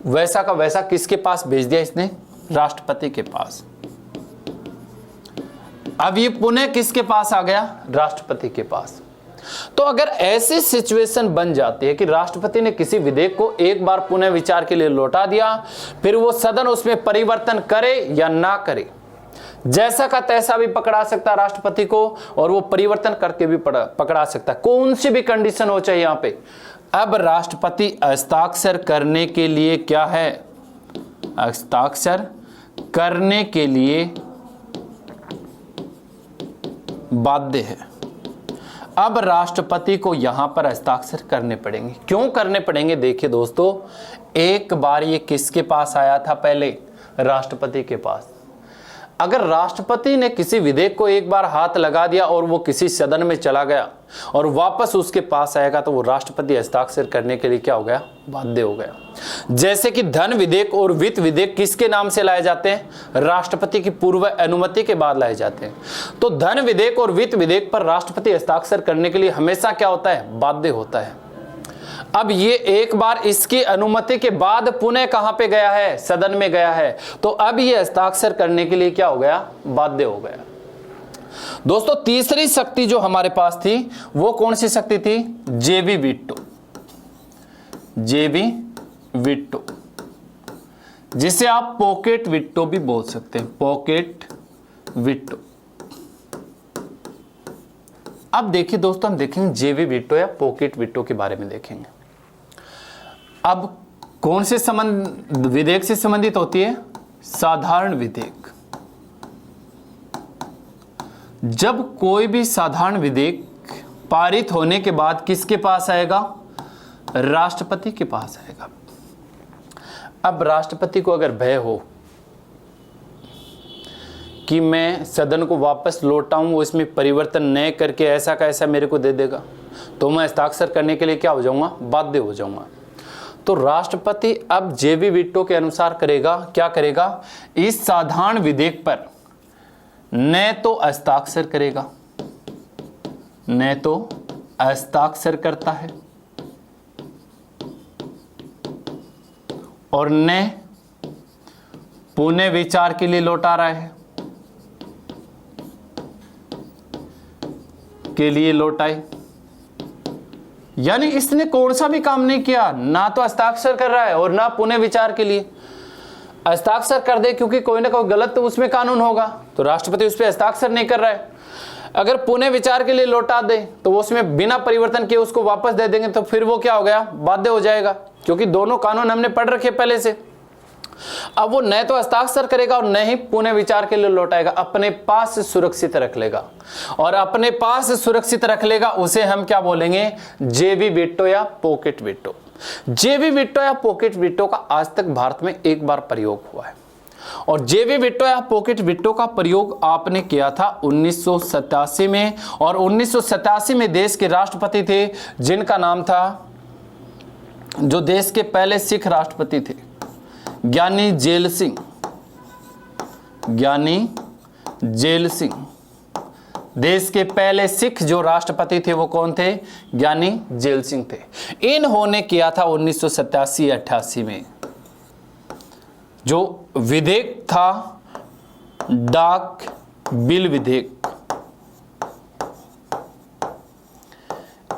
वैसा का वैसा किसके पास भेज दिया इसने? राष्ट्रपति के पास। अब ये पुनः किसके पास आ गया? राष्ट्रपति के पास। तो अगर ऐसी सिचुएशन बन जाती है कि राष्ट्रपति ने किसी विधेयक को एक बार पुनः विचार के लिए लौटा दिया, फिर वो सदन उसमें परिवर्तन करे या ना करे, जैसा का तैसा भी पकड़ा सकता है राष्ट्रपति को, और वो परिवर्तन करके भी पकड़ा सकता है, कौन सी भी कंडीशन हो चाहिए यहां पे। अब राष्ट्रपति हस्ताक्षर करने के लिए क्या है? हस्ताक्षर करने के लिए बाध्य है। अब राष्ट्रपति को यहां पर हस्ताक्षर करने पड़ेंगे। क्यों करने पड़ेंगे? देखिए दोस्तों, एक बार ये किसके पास आया था? पहले राष्ट्रपति के पास। अगर राष्ट्रपति ने किसी विधेयक को एक बार हाथ लगा दिया और वो किसी सदन में चला गया और वापस उसके पास आएगा, तो वो राष्ट्रपति हस्ताक्षर करने के लिए क्या हो गया? बाध्य हो गया। जैसे कि धन विधेयक और वित्त विधेयक किसके नाम से लाए जाते हैं? राष्ट्रपति की पूर्व अनुमति के बाद लाए जाते हैं। तो धन विधेयक और वित्त विधेयक पर राष्ट्रपति हस्ताक्षर करने के लिए हमेशा क्या होता है? बाध्य होता है। अब ये एक बार इसकी अनुमति के बाद पुनः कहां पे गया है? सदन में गया है, तो अब ये हस्ताक्षर करने के लिए क्या हो गया? बाध्य हो गया। दोस्तों, तीसरी शक्ति जो हमारे पास थी वो कौन सी शक्ति थी? जेबी वीटो। जेबी वीटो, जिसे आप पॉकेट वीटो भी बोल सकते हैं। Pocket veto. अब देखिए दोस्तों, हम देखेंगे जेबी वीटो या पॉकेट वीटो के बारे में देखेंगे। अब कौन से संबंध विधेयक से संबंधित होती है? साधारण विधेयक। जब कोई भी साधारण विधेयक पारित होने के बाद किसके पास आएगा? राष्ट्रपति के पास आएगा। अब राष्ट्रपति को अगर भय हो कि मैं सदन को वापस लौटाऊं, वो इसमें परिवर्तन न करके ऐसा का ऐसा मेरे को दे देगा, तो मैं हस्ताक्षर करने के लिए क्या हो जाऊंगा? बाध्य हो जाऊंगा। तो राष्ट्रपति अब जेबी वीटो के अनुसार करेगा, क्या करेगा? इस साधारण विधेयक पर न तो हस्ताक्षर करेगा, न तो हस्ताक्षर करता है, और न पुनः विचार के लिए लौटा रहा है, के लिए लौटाए। यानी इसने कौन सा भी काम नहीं किया, ना तो हस्ताक्षर कर रहा है और ना पुनः विचार के लिए। हस्ताक्षर कर दे क्योंकि कोई ना कोई गलत तो उसमें कानून होगा, तो राष्ट्रपति उस पर हस्ताक्षर नहीं कर रहा है। अगर पुनः विचार के लिए लौटा दे तो उसमें बिना परिवर्तन किए उसको वापस दे देंगे, तो फिर वो क्या हो गया? बाध्य हो जाएगा, क्योंकि दोनों कानून हमने पढ़ रखे पहले से। अब वो न तो हस्ताक्षर करेगा और न ही पुनः विचार के लिए लौटाएगा, अपने पास सुरक्षित रख लेगा। और अपने पास सुरक्षित रख लेगा उसे हम क्या बोलेंगे? जेबी वीटो या पॉकेट वीटो। जेबी वीटो या पॉकेट वीटो का आज तक भारत में एक बार प्रयोग हुआ है, और जेबी वीटो या पॉकेट वीटो का प्रयोग आपने किया था 1987 में। और 1987 में देश के राष्ट्रपति थे जिनका नाम था, जो देश के पहले सिख राष्ट्रपति थे, ज्ञानी जेल सिंह। ज्ञानी जेल सिंह। देश के पहले सिख जो राष्ट्रपति थे वो कौन थे? ज्ञानी जेल सिंह थे। इन्होंने किया था 1987-88 में जो विधेयक था, डाक बिल विधेयक।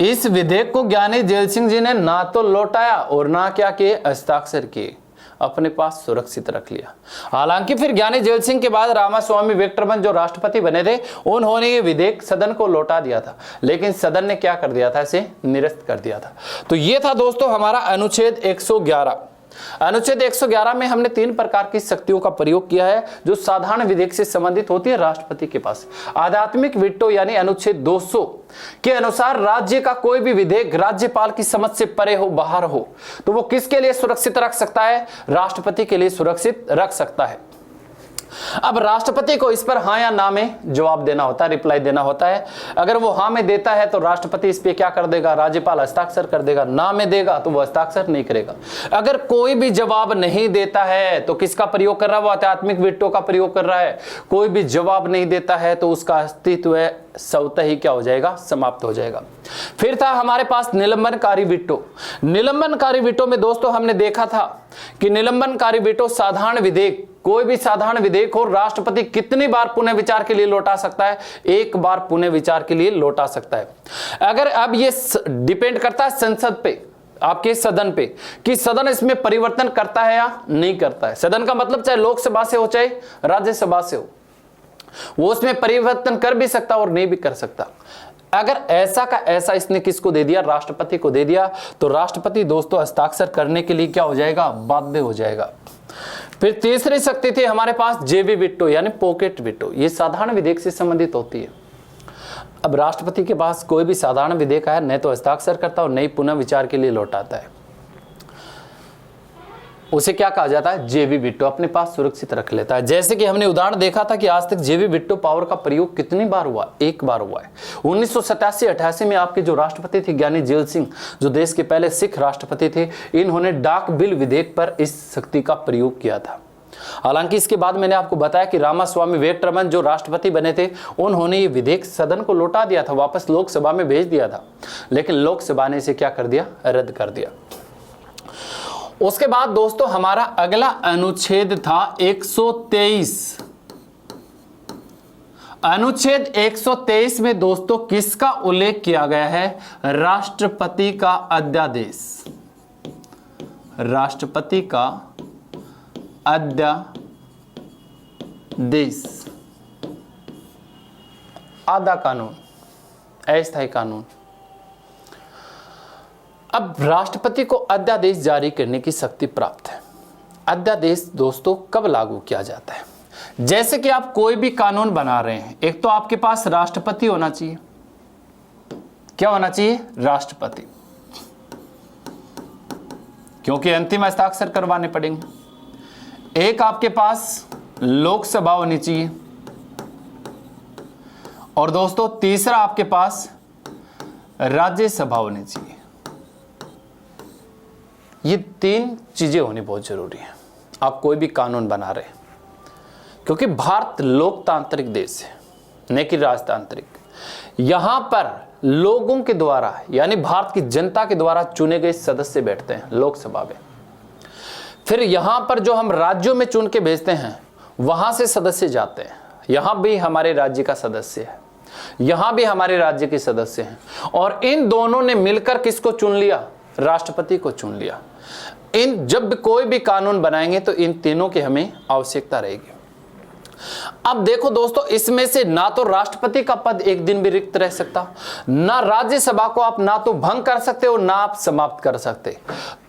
इस विधेयक को ज्ञानी जेल सिंह जी ने ना तो लौटाया और ना क्या किए? हस्ताक्षर किए, अपने पास सुरक्षित रख लिया। हालांकि फिर ज्ञानी जेल सिंह के बाद रामास्वामी वेंकटरमन जो राष्ट्रपति बने थे, उन्होंने ये विधेयक सदन को लौटा दिया था, लेकिन सदन ने क्या कर दिया था? इसे निरस्त कर दिया था। तो ये था दोस्तों हमारा अनुच्छेद 111। अनुच्छेद 111 में हमने 3 प्रकार की शक्तियों का प्रयोग किया है जो साधारण विधेयक से संबंधित होती है राष्ट्रपति के पास। आध्यात्मिक वीटो यानी अनुच्छेद 200 के अनुसार राज्य का कोई भी विधेयक राज्यपाल की समझ से परे हो, बाहर हो, तो वो किसके लिए सुरक्षित रख सकता है? राष्ट्रपति के लिए सुरक्षित रख सकता है। अब राष्ट्रपति को इस पर हाँ या ना में जवाब देना होता है, रिप्लाई देना होता है। अगर वो हाँ में देता है तो राष्ट्रपति इस पे क्या कर देगा, राज्यपाल हस्ताक्षर कर देगा। ना में देगा तो वो हस्ताक्षर नहीं करेगा। अगर कोई भी जवाब नहीं देता है तो किसका प्रयोग कर रहा है, वो आध्यात्मिक वीटो का प्रयोग कर रहा है। कोई भी जवाब नहीं देता है तो उसका अस्तित्व स्वतः ही क्या हो जाएगा, समाप्त हो जाएगा। फिर था हमारे पास निलंबनकारी वीटो। निलंबनकारी वीटो में दोस्तों हमने देखा था कि निलंबनकारी वीटो साधारण विधेयक, कोई भी साधारण विधेयक हो, राष्ट्रपति कितनी बार पुनः विचार के लिए लौटा सकता है, एक बार पुनः विचार के लिए लौटा सकता है। अगर अब ये डिपेंड करता है संसद पे, आपके सदन पे, कि सदन इसमें परिवर्तन करता है या नहीं करता है। सदन का मतलब चाहे लोकसभा से हो चाहे राज्यसभा से हो, वो उसमें परिवर्तन कर भी सकता और नहीं भी कर सकता। अगर ऐसा का ऐसा इसने किसको दे दिया, राष्ट्रपति को दे दिया, तो राष्ट्रपति दोस्तों हस्ताक्षर करने के लिए क्या हो जाएगा, बाध्य हो जाएगा। फिर तीसरी शक्ति थी हमारे पास जेबी वीटो यानी पॉकेट वीटो। ये साधारण विधेयक से संबंधित होती है। अब राष्ट्रपति के पास कोई भी साधारण विधेयक है, नहीं तो हस्ताक्षर करता और नहीं पुनः विचार के लिए लौटाता है, उसे क्या कहा जाता है, जेबी वीटो, अपने पास सुरक्षित रख लेता है। जैसे कि हमने उदाहरण देखा था कि आज तक जेबी वीटो पावर का प्रयोग कितनी बार हुआ, एक बार हुआ है। 1987-88 में आपके जो राष्ट्रपति थे ज्ञानी जेल सिंह, जो देश के पहले सिख राष्ट्रपति थे, इन्होंने डाक बिल विधेयक पर इस शक्ति का प्रयोग किया था। हालांकि इसके बाद मैंने आपको बताया कि रामास्वामी वेंकटरमन जो राष्ट्रपति बने थे, उन्होंने ये विधेयक सदन को लौटा दिया था, वापस लोकसभा में भेज दिया था, लेकिन लोकसभा ने इसे क्या कर दिया, रद्द कर दिया। उसके बाद दोस्तों हमारा अगला अनुच्छेद था 123। अनुच्छेद 123 में दोस्तों किसका उल्लेख किया गया है, राष्ट्रपति का अध्यादेश। राष्ट्रपति का अध्यादेश, आधा कानून, अस्थायी कानून। अब राष्ट्रपति को अध्यादेश जारी करने की शक्ति प्राप्त है। अध्यादेश दोस्तों कब लागू किया जाता है, जैसे कि आप कोई भी कानून बना रहे हैं, एक तो आपके पास राष्ट्रपति होना चाहिए। क्या होना चाहिए, राष्ट्रपति, क्योंकि अंतिम हस्ताक्षर करवाने पड़ेंगे। एक आपके पास लोकसभा होनी चाहिए, और दोस्तों तीसरा आपके पास राज्यसभा होनी चाहिए। ये तीन चीजें होनी बहुत जरूरी है आप कोई भी कानून बना रहे हैं, क्योंकि भारत लोकतांत्रिक देश है, न कि राजतांत्रिक। यहां पर लोगों के द्वारा यानी भारत की जनता के द्वारा चुने गए सदस्य बैठते हैं लोकसभा में। फिर यहां पर जो हम राज्यों में चुन के भेजते हैं, वहां से सदस्य जाते हैं। यहां भी हमारे राज्य का सदस्य है, यहां भी हमारे राज्य के सदस्य हैं, और इन दोनों ने मिलकर किसको चुन लिया, राष्ट्रपति को चुन लिया। इन जब कोई भी कानून बनाएंगे तो इन तीनों की हमें आवश्यकता रहेगी। अब देखो दोस्तों, इसमें से ना तो राष्ट्रपति का पद एक दिन भी रिक्त रह सकता, ना राज्यसभा को आप ना तो भंग कर सकते हो, ना आप समाप्त कर सकते।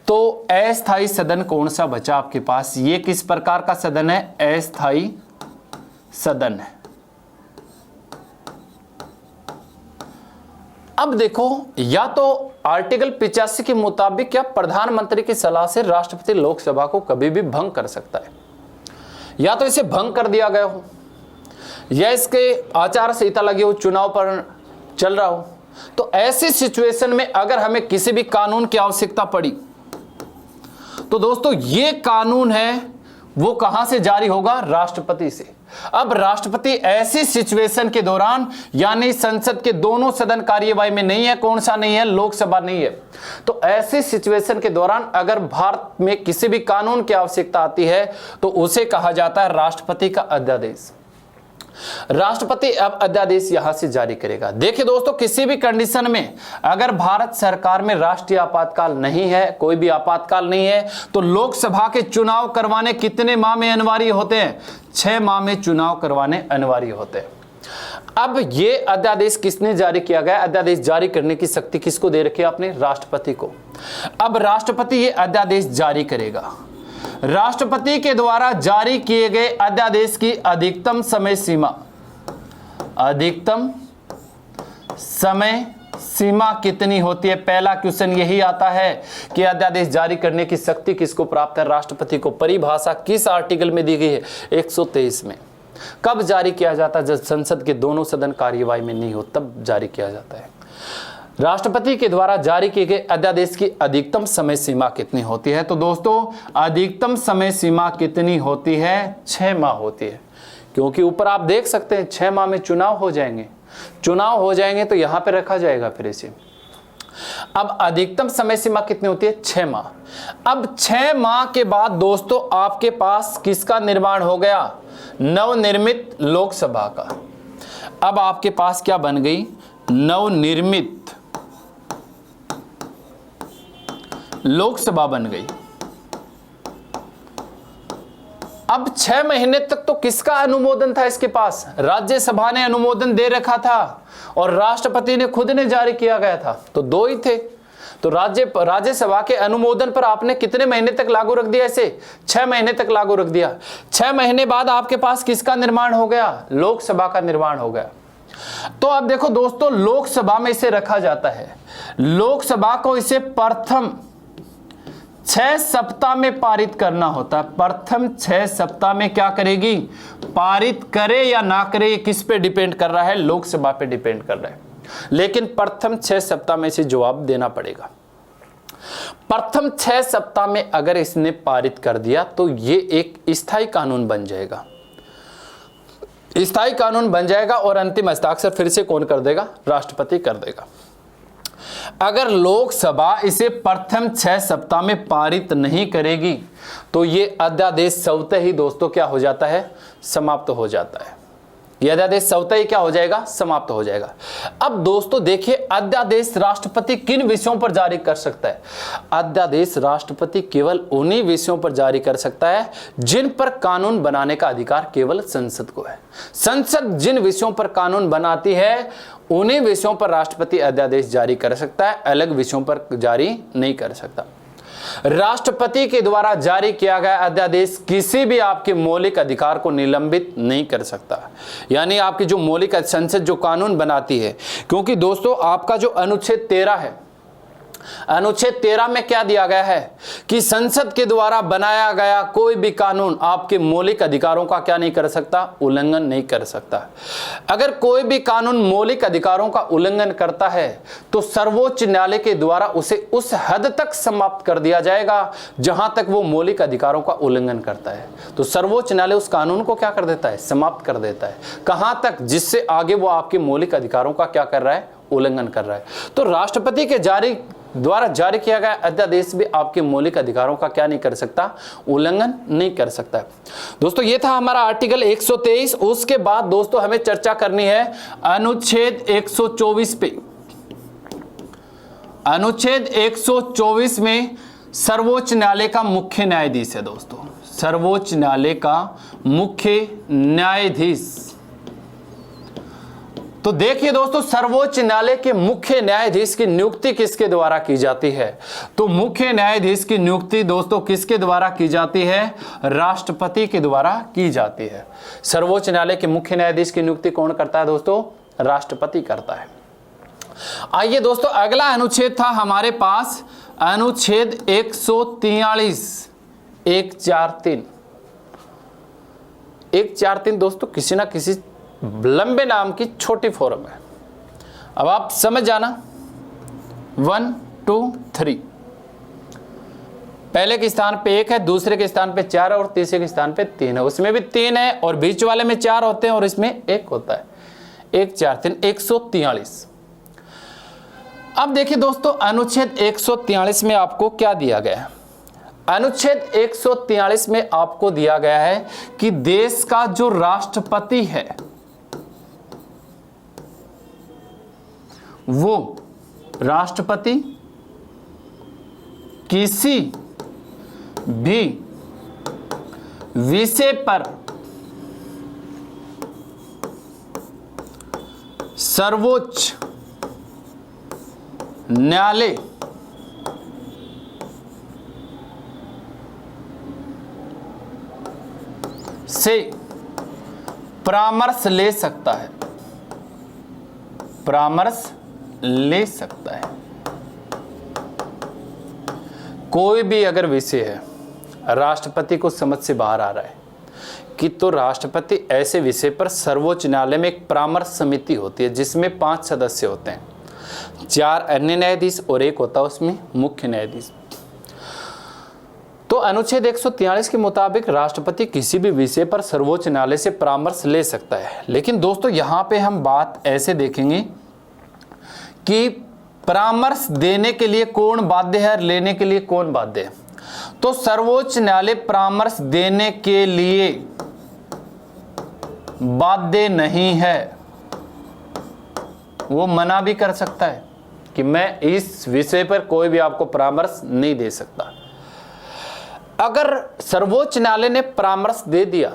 तो अस्थायी सदन कौन सा बचा आपके पास, ये किस प्रकार का सदन है, अस्थायी सदन है। अब देखो, या तो आर्टिकल 85 के मुताबिक क्या प्रधानमंत्री की सलाह से राष्ट्रपति लोकसभा को कभी भी भंग कर सकता है, या तो इसे भंग कर दिया गया हो, या इसके आचार संहिता लगी हो, चुनाव पर चल रहा हो। तो ऐसी सिचुएशन में अगर हमें किसी भी कानून की आवश्यकता पड़ी, तो दोस्तों ये कानून है वो कहां से जारी होगा, राष्ट्रपति से। अब राष्ट्रपति ऐसी सिचुएशन के दौरान, यानी संसद के दोनों सदन कार्यवाही में नहीं है, कौन सा नहीं है, लोकसभा नहीं है, तो ऐसी सिचुएशन के दौरान अगर भारत में किसी भी कानून की आवश्यकता आती है तो उसे कहा जाता है राष्ट्रपति का अध्यादेश। राष्ट्रपति अब अध्यादेश यहां से जारी करेगा। देखिए दोस्तों, किसी भी कंडीशन में अगर भारत सरकार में राष्ट्रीय आपातकाल नहीं है, कोई भी आपातकाल नहीं है, तो लोकसभा के चुनाव करवाने कितने माह में अनिवार्य होते हैं, 6 माह में चुनाव करवाने अनिवार्य होते हैं। अब ये अध्यादेश किसने जारी किया गया, अध्यादेश जारी करने की शक्ति किसको दे रखी है आपने, राष्ट्रपति को। अब राष्ट्रपति ये अध्यादेश जारी करेगा। राष्ट्रपति के द्वारा जारी किए गए अध्यादेश की अधिकतम समय सीमा कितनी होती है? पहला क्वेश्चन यही आता है कि अध्यादेश जारी करने की शक्ति किसको प्राप्त है? राष्ट्रपति को। परिभाषा किस आर्टिकल में दी गई है? 123 में। कब जारी किया जाता है? जब संसद के दोनों सदन कार्यवाही में नहीं हो तब जारी किया जाता है। राष्ट्रपति के द्वारा जारी किए गए अध्यादेश की अधिकतम समय सीमा कितनी होती है? तो दोस्तों अधिकतम समय सीमा कितनी होती है? 6 माह होती है, क्योंकि ऊपर आप देख सकते हैं 6 माह में चुनाव हो जाएंगे। चुनाव हो जाएंगे तो यहां पे रखा जाएगा फिर इसे। अब अधिकतम समय सीमा कितनी होती है? 6 माह। अब 6 माह के बाद दोस्तों आपके पास किसका निर्माण हो गया? नवनिर्मित लोकसभा का। अब आपके पास क्या बन गई? नवनिर्मित लोकसभा बन गई। अब 6 महीने तक तो किसका अनुमोदन था इसके पास? राज्यसभा ने अनुमोदन दे रखा था और राष्ट्रपति ने खुद ने जारी किया गया था, तो 2 ही थे। तो राज्यसभा के अनुमोदन पर आपने कितने महीने तक लागू रख दिया? इसे 6 महीने तक लागू रख दिया। 6 महीने बाद आपके पास किसका निर्माण हो गया? लोकसभा का निर्माण हो गया। तो अब देखो दोस्तों, लोकसभा में इसे रखा जाता है। लोकसभा को इसे प्रथम 6 सप्ताह में पारित करना होता है। प्रथम 6 सप्ताह में क्या करेगी? पारित करे या ना करे, ये किस पे डिपेंड कर रहा है? लोकसभा पे डिपेंड कर रहा है। लेकिन प्रथम 6 सप्ताह में इसे जवाब देना पड़ेगा। प्रथम 6 सप्ताह में अगर इसने पारित कर दिया तो ये एक स्थायी कानून बन जाएगा। स्थायी कानून बन जाएगा और अंतिम हस्ताक्षर फिर से कौन कर देगा? राष्ट्रपति कर देगा। अगर लोकसभा इसे प्रथम 6 सप्ताह में पारित नहीं करेगी तो ये अध्यादेश स्वतः ही दोस्तों क्या हो जाता है? समाप्त हो जाता है। ये अध्यादेश स्वतः ही क्या हो जाएगा? समाप्त हो जाएगा। अब दोस्तों देखिए, अध्यादेश राष्ट्रपति किन विषयों पर जारी कर सकता है? अध्यादेश राष्ट्रपति केवल उन्हीं विषयों पर जारी कर सकता है जिन पर कानून बनाने का अधिकार केवल संसद को है। संसद जिन विषयों पर कानून बनाती है उन्हीं विषयों पर राष्ट्रपति अध्यादेश जारी कर सकता है, अलग विषयों पर जारी नहीं कर सकता। राष्ट्रपति के द्वारा जारी किया गया अध्यादेश किसी भी आपके मौलिक अधिकार को निलंबित नहीं कर सकता। यानी आपकी जो मौलिक संसद जो कानून बनाती है, क्योंकि दोस्तों आपका जो अनुच्छेद 13 है, अनुच्छेद 13 में क्या दिया गया है कि संसद के द्वारा बनाया गया कोई भी कानून आपके मौलिक अधिकारों का क्या नहीं कर सकता? उल्लंघन नहीं कर सकता। अगर कोई भी कानून मौलिक अधिकारों का उल्लंघन करता है तो सर्वोच्च न्यायालय के द्वारा उसे उस हद तक समाप्त कर दिया जाएगा जहां तक वो मौलिक अधिकारों का उल्लंघन करता है। तो सर्वोच्च न्यायालय उस कानून को क्या कर देता है? समाप्त कर देता है। कहां तक? जिससे आगे वो आपके मौलिक अधिकारों का क्या कर रहा है? उल्लंघन कर रहा है। तो राष्ट्रपति के द्वारा जारी किया गया अध्यादेश भी आपके मौलिक अधिकारों का क्या नहीं कर सकता? उल्लंघन नहीं कर सकता। दोस्तों ये था हमारा आर्टिकल 123। उसके बाद दोस्तों हमें चर्चा करनी है अनुच्छेद 124 पे। अनुच्छेद 124 में सर्वोच्च न्यायालय का मुख्य न्यायाधीश है दोस्तों। सर्वोच्च न्यायालय का मुख्य न्यायाधीश। तो देखिए दोस्तों, सर्वोच्च न्यायालय के मुख्य न्यायाधीश की नियुक्ति किसके द्वारा की जाती है? तो मुख्य न्यायाधीश की नियुक्ति दोस्तों किसके द्वारा की जाती है? राष्ट्रपति के द्वारा की जाती है। सर्वोच्च न्यायालय के मुख्य न्यायाधीश की नियुक्ति कौन करता है दोस्तों? राष्ट्रपति करता है। आइए दोस्तों, अगला अनुच्छेद था हमारे पास अनुच्छेद 143। 143 दोस्तों किसी ना किसी लंबे नाम की छोटी फॉर्म है। अब आप समझ जाना 1 2 3। पहले के स्थान पे 1 है, दूसरे के स्थान पे 4 है और तीसरे के स्थान पे 3 है। उसमें भी 3 है और बीच वाले में 4 होते हैं और इसमें 1 होता है। 1 4 3 143। अब देखिए दोस्तों, अनुच्छेद 143 में आपको क्या दिया गया है? अनुच्छेद 143 में आपको दिया गया है कि देश का जो राष्ट्रपति है वो राष्ट्रपति किसी भी विषय पर सर्वोच्च न्यायालय से परामर्श ले सकता है। परामर्श ले सकता है। कोई भी अगर विषय है राष्ट्रपति को समझ से बाहर आ रहा है कि तो राष्ट्रपति ऐसे विषय पर सर्वोच्च न्यायालय में एक परामर्श समिति होती है जिसमें 5 सदस्य होते हैं, 4 अन्य न्यायाधीश और 1 होता है उसमें मुख्य न्यायाधीश। तो अनुच्छेद 143 के मुताबिक राष्ट्रपति किसी भी विषय पर सर्वोच्च न्यायालय से परामर्श ले सकता है। लेकिन दोस्तों यहां पे हम बात ऐसे देखेंगे कि परामर्श देने के लिए कौन बाध्य है, लेने के लिए कौन बाध्य है। तो सर्वोच्च न्यायालय परामर्श देने के लिए बाध्य नहीं है, वो मना भी कर सकता है कि मैं इस विषय पर कोई भी आपको परामर्श नहीं दे सकता। अगर सर्वोच्च न्यायालय ने परामर्श दे दिया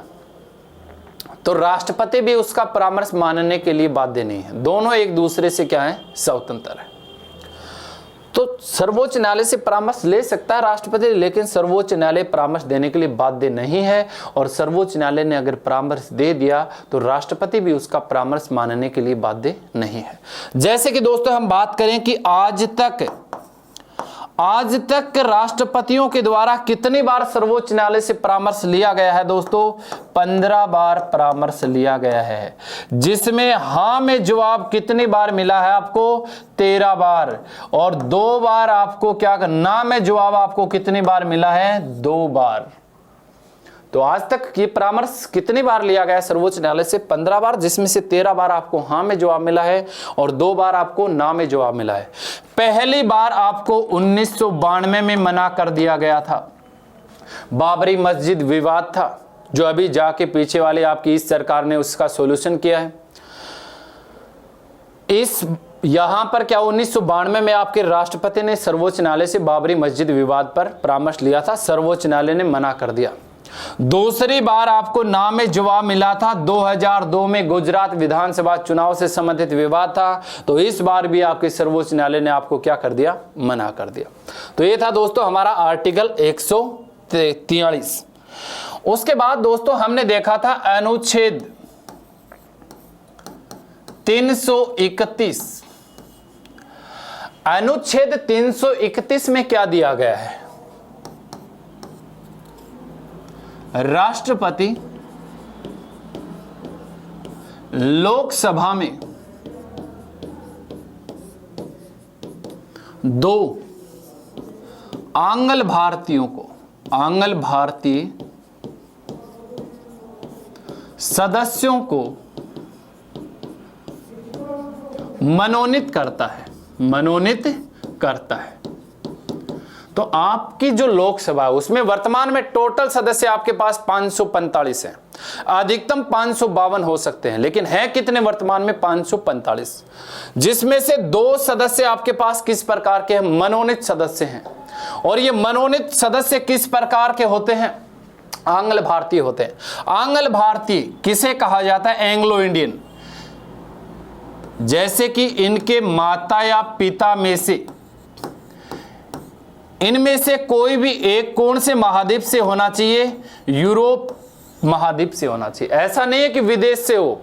तो राष्ट्रपति भी उसका परामर्श मानने के लिए बाध्य नहीं है। दोनों एक दूसरे से क्या है, स्वतंत्र है। तो सर्वोच्च न्यायालय से परामर्श ले सकता है राष्ट्रपति, लेकिन सर्वोच्च न्यायालय परामर्श देने के लिए बाध्य नहीं है। और सर्वोच्च न्यायालय ने अगर परामर्श दे दिया तो राष्ट्रपति भी उसका परामर्श मानने के लिए बाध्य नहीं है। जैसे कि दोस्तों हम बात करें कि आज तक राष्ट्रपतियों के द्वारा कितनी बार सर्वोच्च न्यायालय से परामर्श लिया गया है दोस्तों, 15 बार परामर्श लिया गया है, जिसमें हाँ में जवाब कितनी बार मिला है आपको, 13 बार। और 2 बार आपको क्या ना में जवाब आपको कितनी बार मिला है, 2 बार। तो आज तक ये परामर्श कितनी बार लिया गया है सर्वोच्च न्यायालय से, 15 बार, जिसमें से 13 बार आपको हाँ में जवाब मिला है और 2 बार आपको ना में जवाब मिला है। पहली बार आपको 1992 में मना कर दिया गया था, बाबरी मस्जिद विवाद था, जो अभी जाके पीछे वाले आपकी इस सरकार ने उसका सॉल्यूशन किया है। यहां पर क्या 1992 में आपके राष्ट्रपति ने सर्वोच्च न्यायालय से बाबरी मस्जिद विवाद पर परामर्श लिया था, सर्वोच्च न्यायालय ने मना कर दिया। दूसरी बार आपको ना में जवाब मिला था 2002 में गुजरात विधानसभा चुनाव से संबंधित विवाद था, तो इस बार भी आपके सर्वोच्च न्यायालय ने आपको क्या कर दिया, मना कर दिया। तो ये था दोस्तों हमारा आर्टिकल 143। उसके बाद दोस्तों हमने देखा था अनुच्छेद 331। अनुच्छेद 331 में क्या दिया गया है, राष्ट्रपति लोकसभा में 2 आंग्ल भारतीय सदस्यों को मनोनीत करता है। तो आपकी जो लोकसभा है उसमें वर्तमान में टोटल सदस्य आपके पास 545 हैं, अधिकतम 552 हो सकते हैं, लेकिन है कितने वर्तमान में, 545, जिसमें से 2 सदस्य आपके पास किस प्रकार के हैं, मनोनीत सदस्य हैं। और ये मनोनीत सदस्य किस प्रकार के होते हैं, आंग्ल भारतीय होते हैं। आंग्ल भारतीय किसे कहा जाता है, एंग्लो इंडियन। जैसे कि इनके माता या पिता में से, इनमें से कोई भी एक कौन से महाद्वीप से होना चाहिए, यूरोप महाद्वीप से होना चाहिए। ऐसा नहीं है कि विदेश से हो,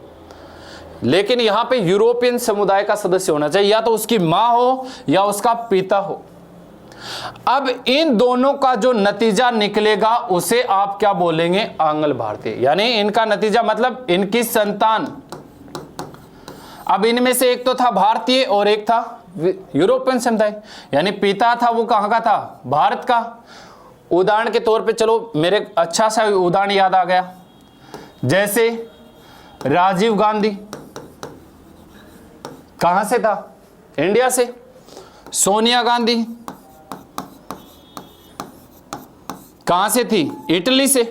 लेकिन यहां पे यूरोपियन समुदाय का सदस्य होना चाहिए, या तो उसकी मां हो या उसका पिता हो। अब इन दोनों का जो नतीजा निकलेगा उसे आप क्या बोलेंगे, आंग्ल भारतीय। यानी इनका नतीजा मतलब इनकी संतान, अब इनमें से एक तो था भारतीय और एक था यूरोपियन समुदाय, यानी पिता था वो कहां का था, भारत का। उदाहरण के तौर पे चलो मेरे अच्छा सा उदाहरण याद आ गया, जैसे राजीव गांधी कहां से था, इंडिया से। सोनिया गांधी कहां से थी, इटली से,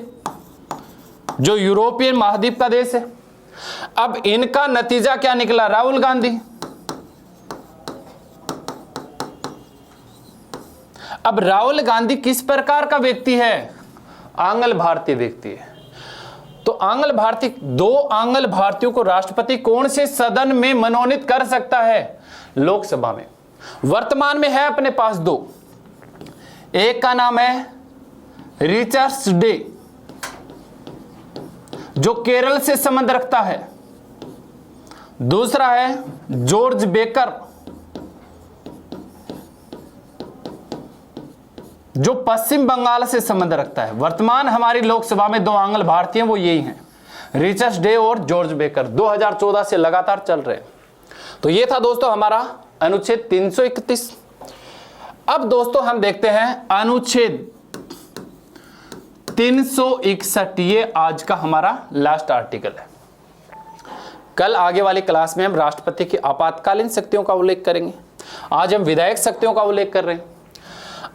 जो यूरोपियन महाद्वीप का देश है। अब इनका नतीजा क्या निकला, राहुल गांधी। अब राहुल गांधी किस प्रकार का व्यक्ति है, आंग्ल भारतीय व्यक्ति है। तो आंग्ल भारतीय, 2 आंग्ल भारतीयों को राष्ट्रपति कौन से सदन में मनोनीत कर सकता है, लोकसभा में। वर्तमान में है अपने पास 2, एक का नाम है रिचर्ड्स डे, जो केरल से संबंध रखता है। दूसरा है जॉर्ज बेकर, जो पश्चिम बंगाल से संबंध रखता है। वर्तमान हमारी लोकसभा में 2 आंग्ल भारतीय वो यही हैं, रिचर्ड डे और जॉर्ज बेकर, 2014 से लगातार चल रहे हैं। तो ये था दोस्तों हमारा अनुच्छेद 331। अब दोस्तों हम देखते हैं अनुच्छेद 361, ये आज का हमारा लास्ट आर्टिकल है। कल आगे वाली क्लास में हम राष्ट्रपति की आपातकालीन शक्तियों का उल्लेख करेंगे, आज हम विधायक शक्तियों का उल्लेख कर रहे हैं।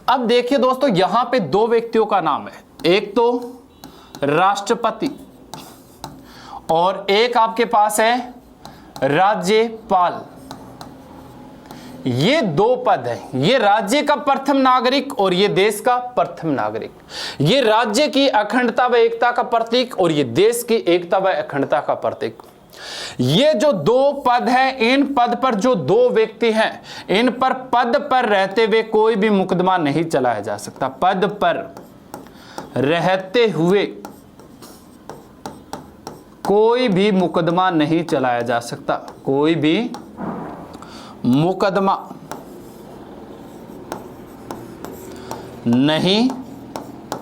अब देखिए दोस्तों, यहां पे 2 व्यक्तियों का नाम है, एक तो राष्ट्रपति और एक आपके पास है राज्यपाल। ये 2 पद हैं, ये राज्य का प्रथम नागरिक और ये देश का प्रथम नागरिक। ये राज्य की अखंडता व एकता का प्रतीक और ये देश की एकता व अखंडता का प्रतीक। ये जो 2 पद हैं, इन पद पर जो 2 व्यक्ति हैं, इन पर पद पर रहते हुए कोई भी मुकदमा नहीं चलाया जा सकता। पद पर रहते हुए कोई भी मुकदमा नहीं चलाया जा सकता, कोई भी मुकदमा नहीं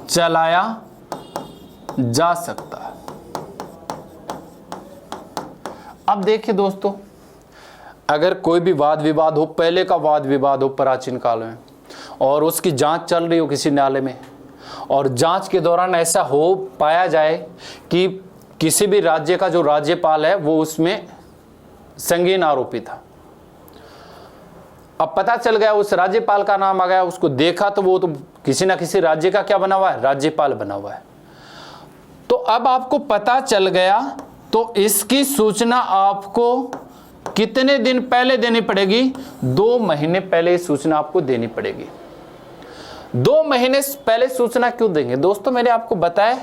चलाया जा सकता। अब देखिए दोस्तों, अगर कोई भी वाद विवाद हो, पहले का वाद विवाद हो प्राचीन काल में, और उसकी जांच चल रही हो किसी न्यायालय में, और जांच के दौरान ऐसा हो पाया जाए कि किसी भी राज्य का जो राज्यपाल है वो उसमें संगीन आरोपी था, अब पता चल गया उस राज्यपाल का नाम आ गया, उसको देखा तो वो तो किसी ना किसी राज्य का क्या बना हुआ है, राज्यपाल बना हुआ है। तो अब आपको पता चल गया तो इसकी सूचना आपको कितने दिन पहले देनी पड़ेगी? 2 महीने पहले सूचना आपको देनी पड़ेगी। 2 महीने पहले सूचना क्यों देंगे दोस्तों? मैंने आपको बताया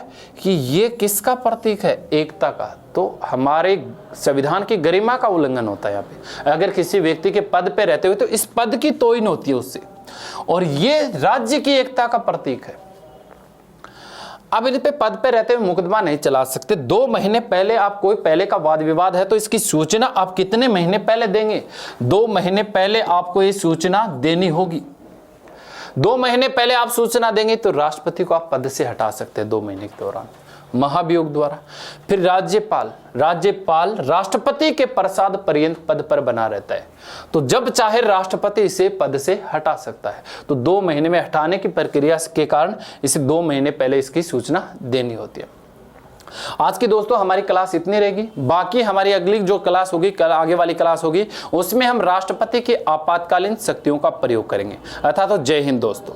कि ये किसका प्रतीक है? एकता का। तो हमारे संविधान की गरिमा का उल्लंघन होता है यहाँ पे, अगर किसी व्यक्ति के पद पे रहते हुए, तो इस पद की तोड़न होती है उससे, और ये राज्य की एकता का प्रतीक है। अब इन पे पद पे रहते हुए मुकदमा नहीं चला सकते। 2 महीने पहले आप कोई पहले का वाद विवाद है तो इसकी सूचना आप कितने महीने पहले देंगे? 2 महीने पहले आपको ये सूचना देनी होगी। 2 महीने पहले आप सूचना देंगे तो राष्ट्रपति को आप पद से हटा सकते हैं 2 महीने के दौरान महाभियोग द्वारा। फिर राज्यपाल राष्ट्रपति के प्रसाद पर्यंत पद पर बना रहता है, तो जब चाहे राष्ट्रपति इसे पद से हटा सकता है। तो 2 महीने में हटाने की प्रक्रिया के कारण इसे 2 महीने पहले इसकी सूचना देनी होती है। आज की दोस्तों हमारी क्लास इतनी रहेगी। बाकी हमारी अगली जो क्लास होगी, कल आगे वाली क्लास होगी, उसमें हम राष्ट्रपति की आपातकालीन शक्तियों का प्रयोग करेंगे। अर्थात तो जय हिंद दोस्तों।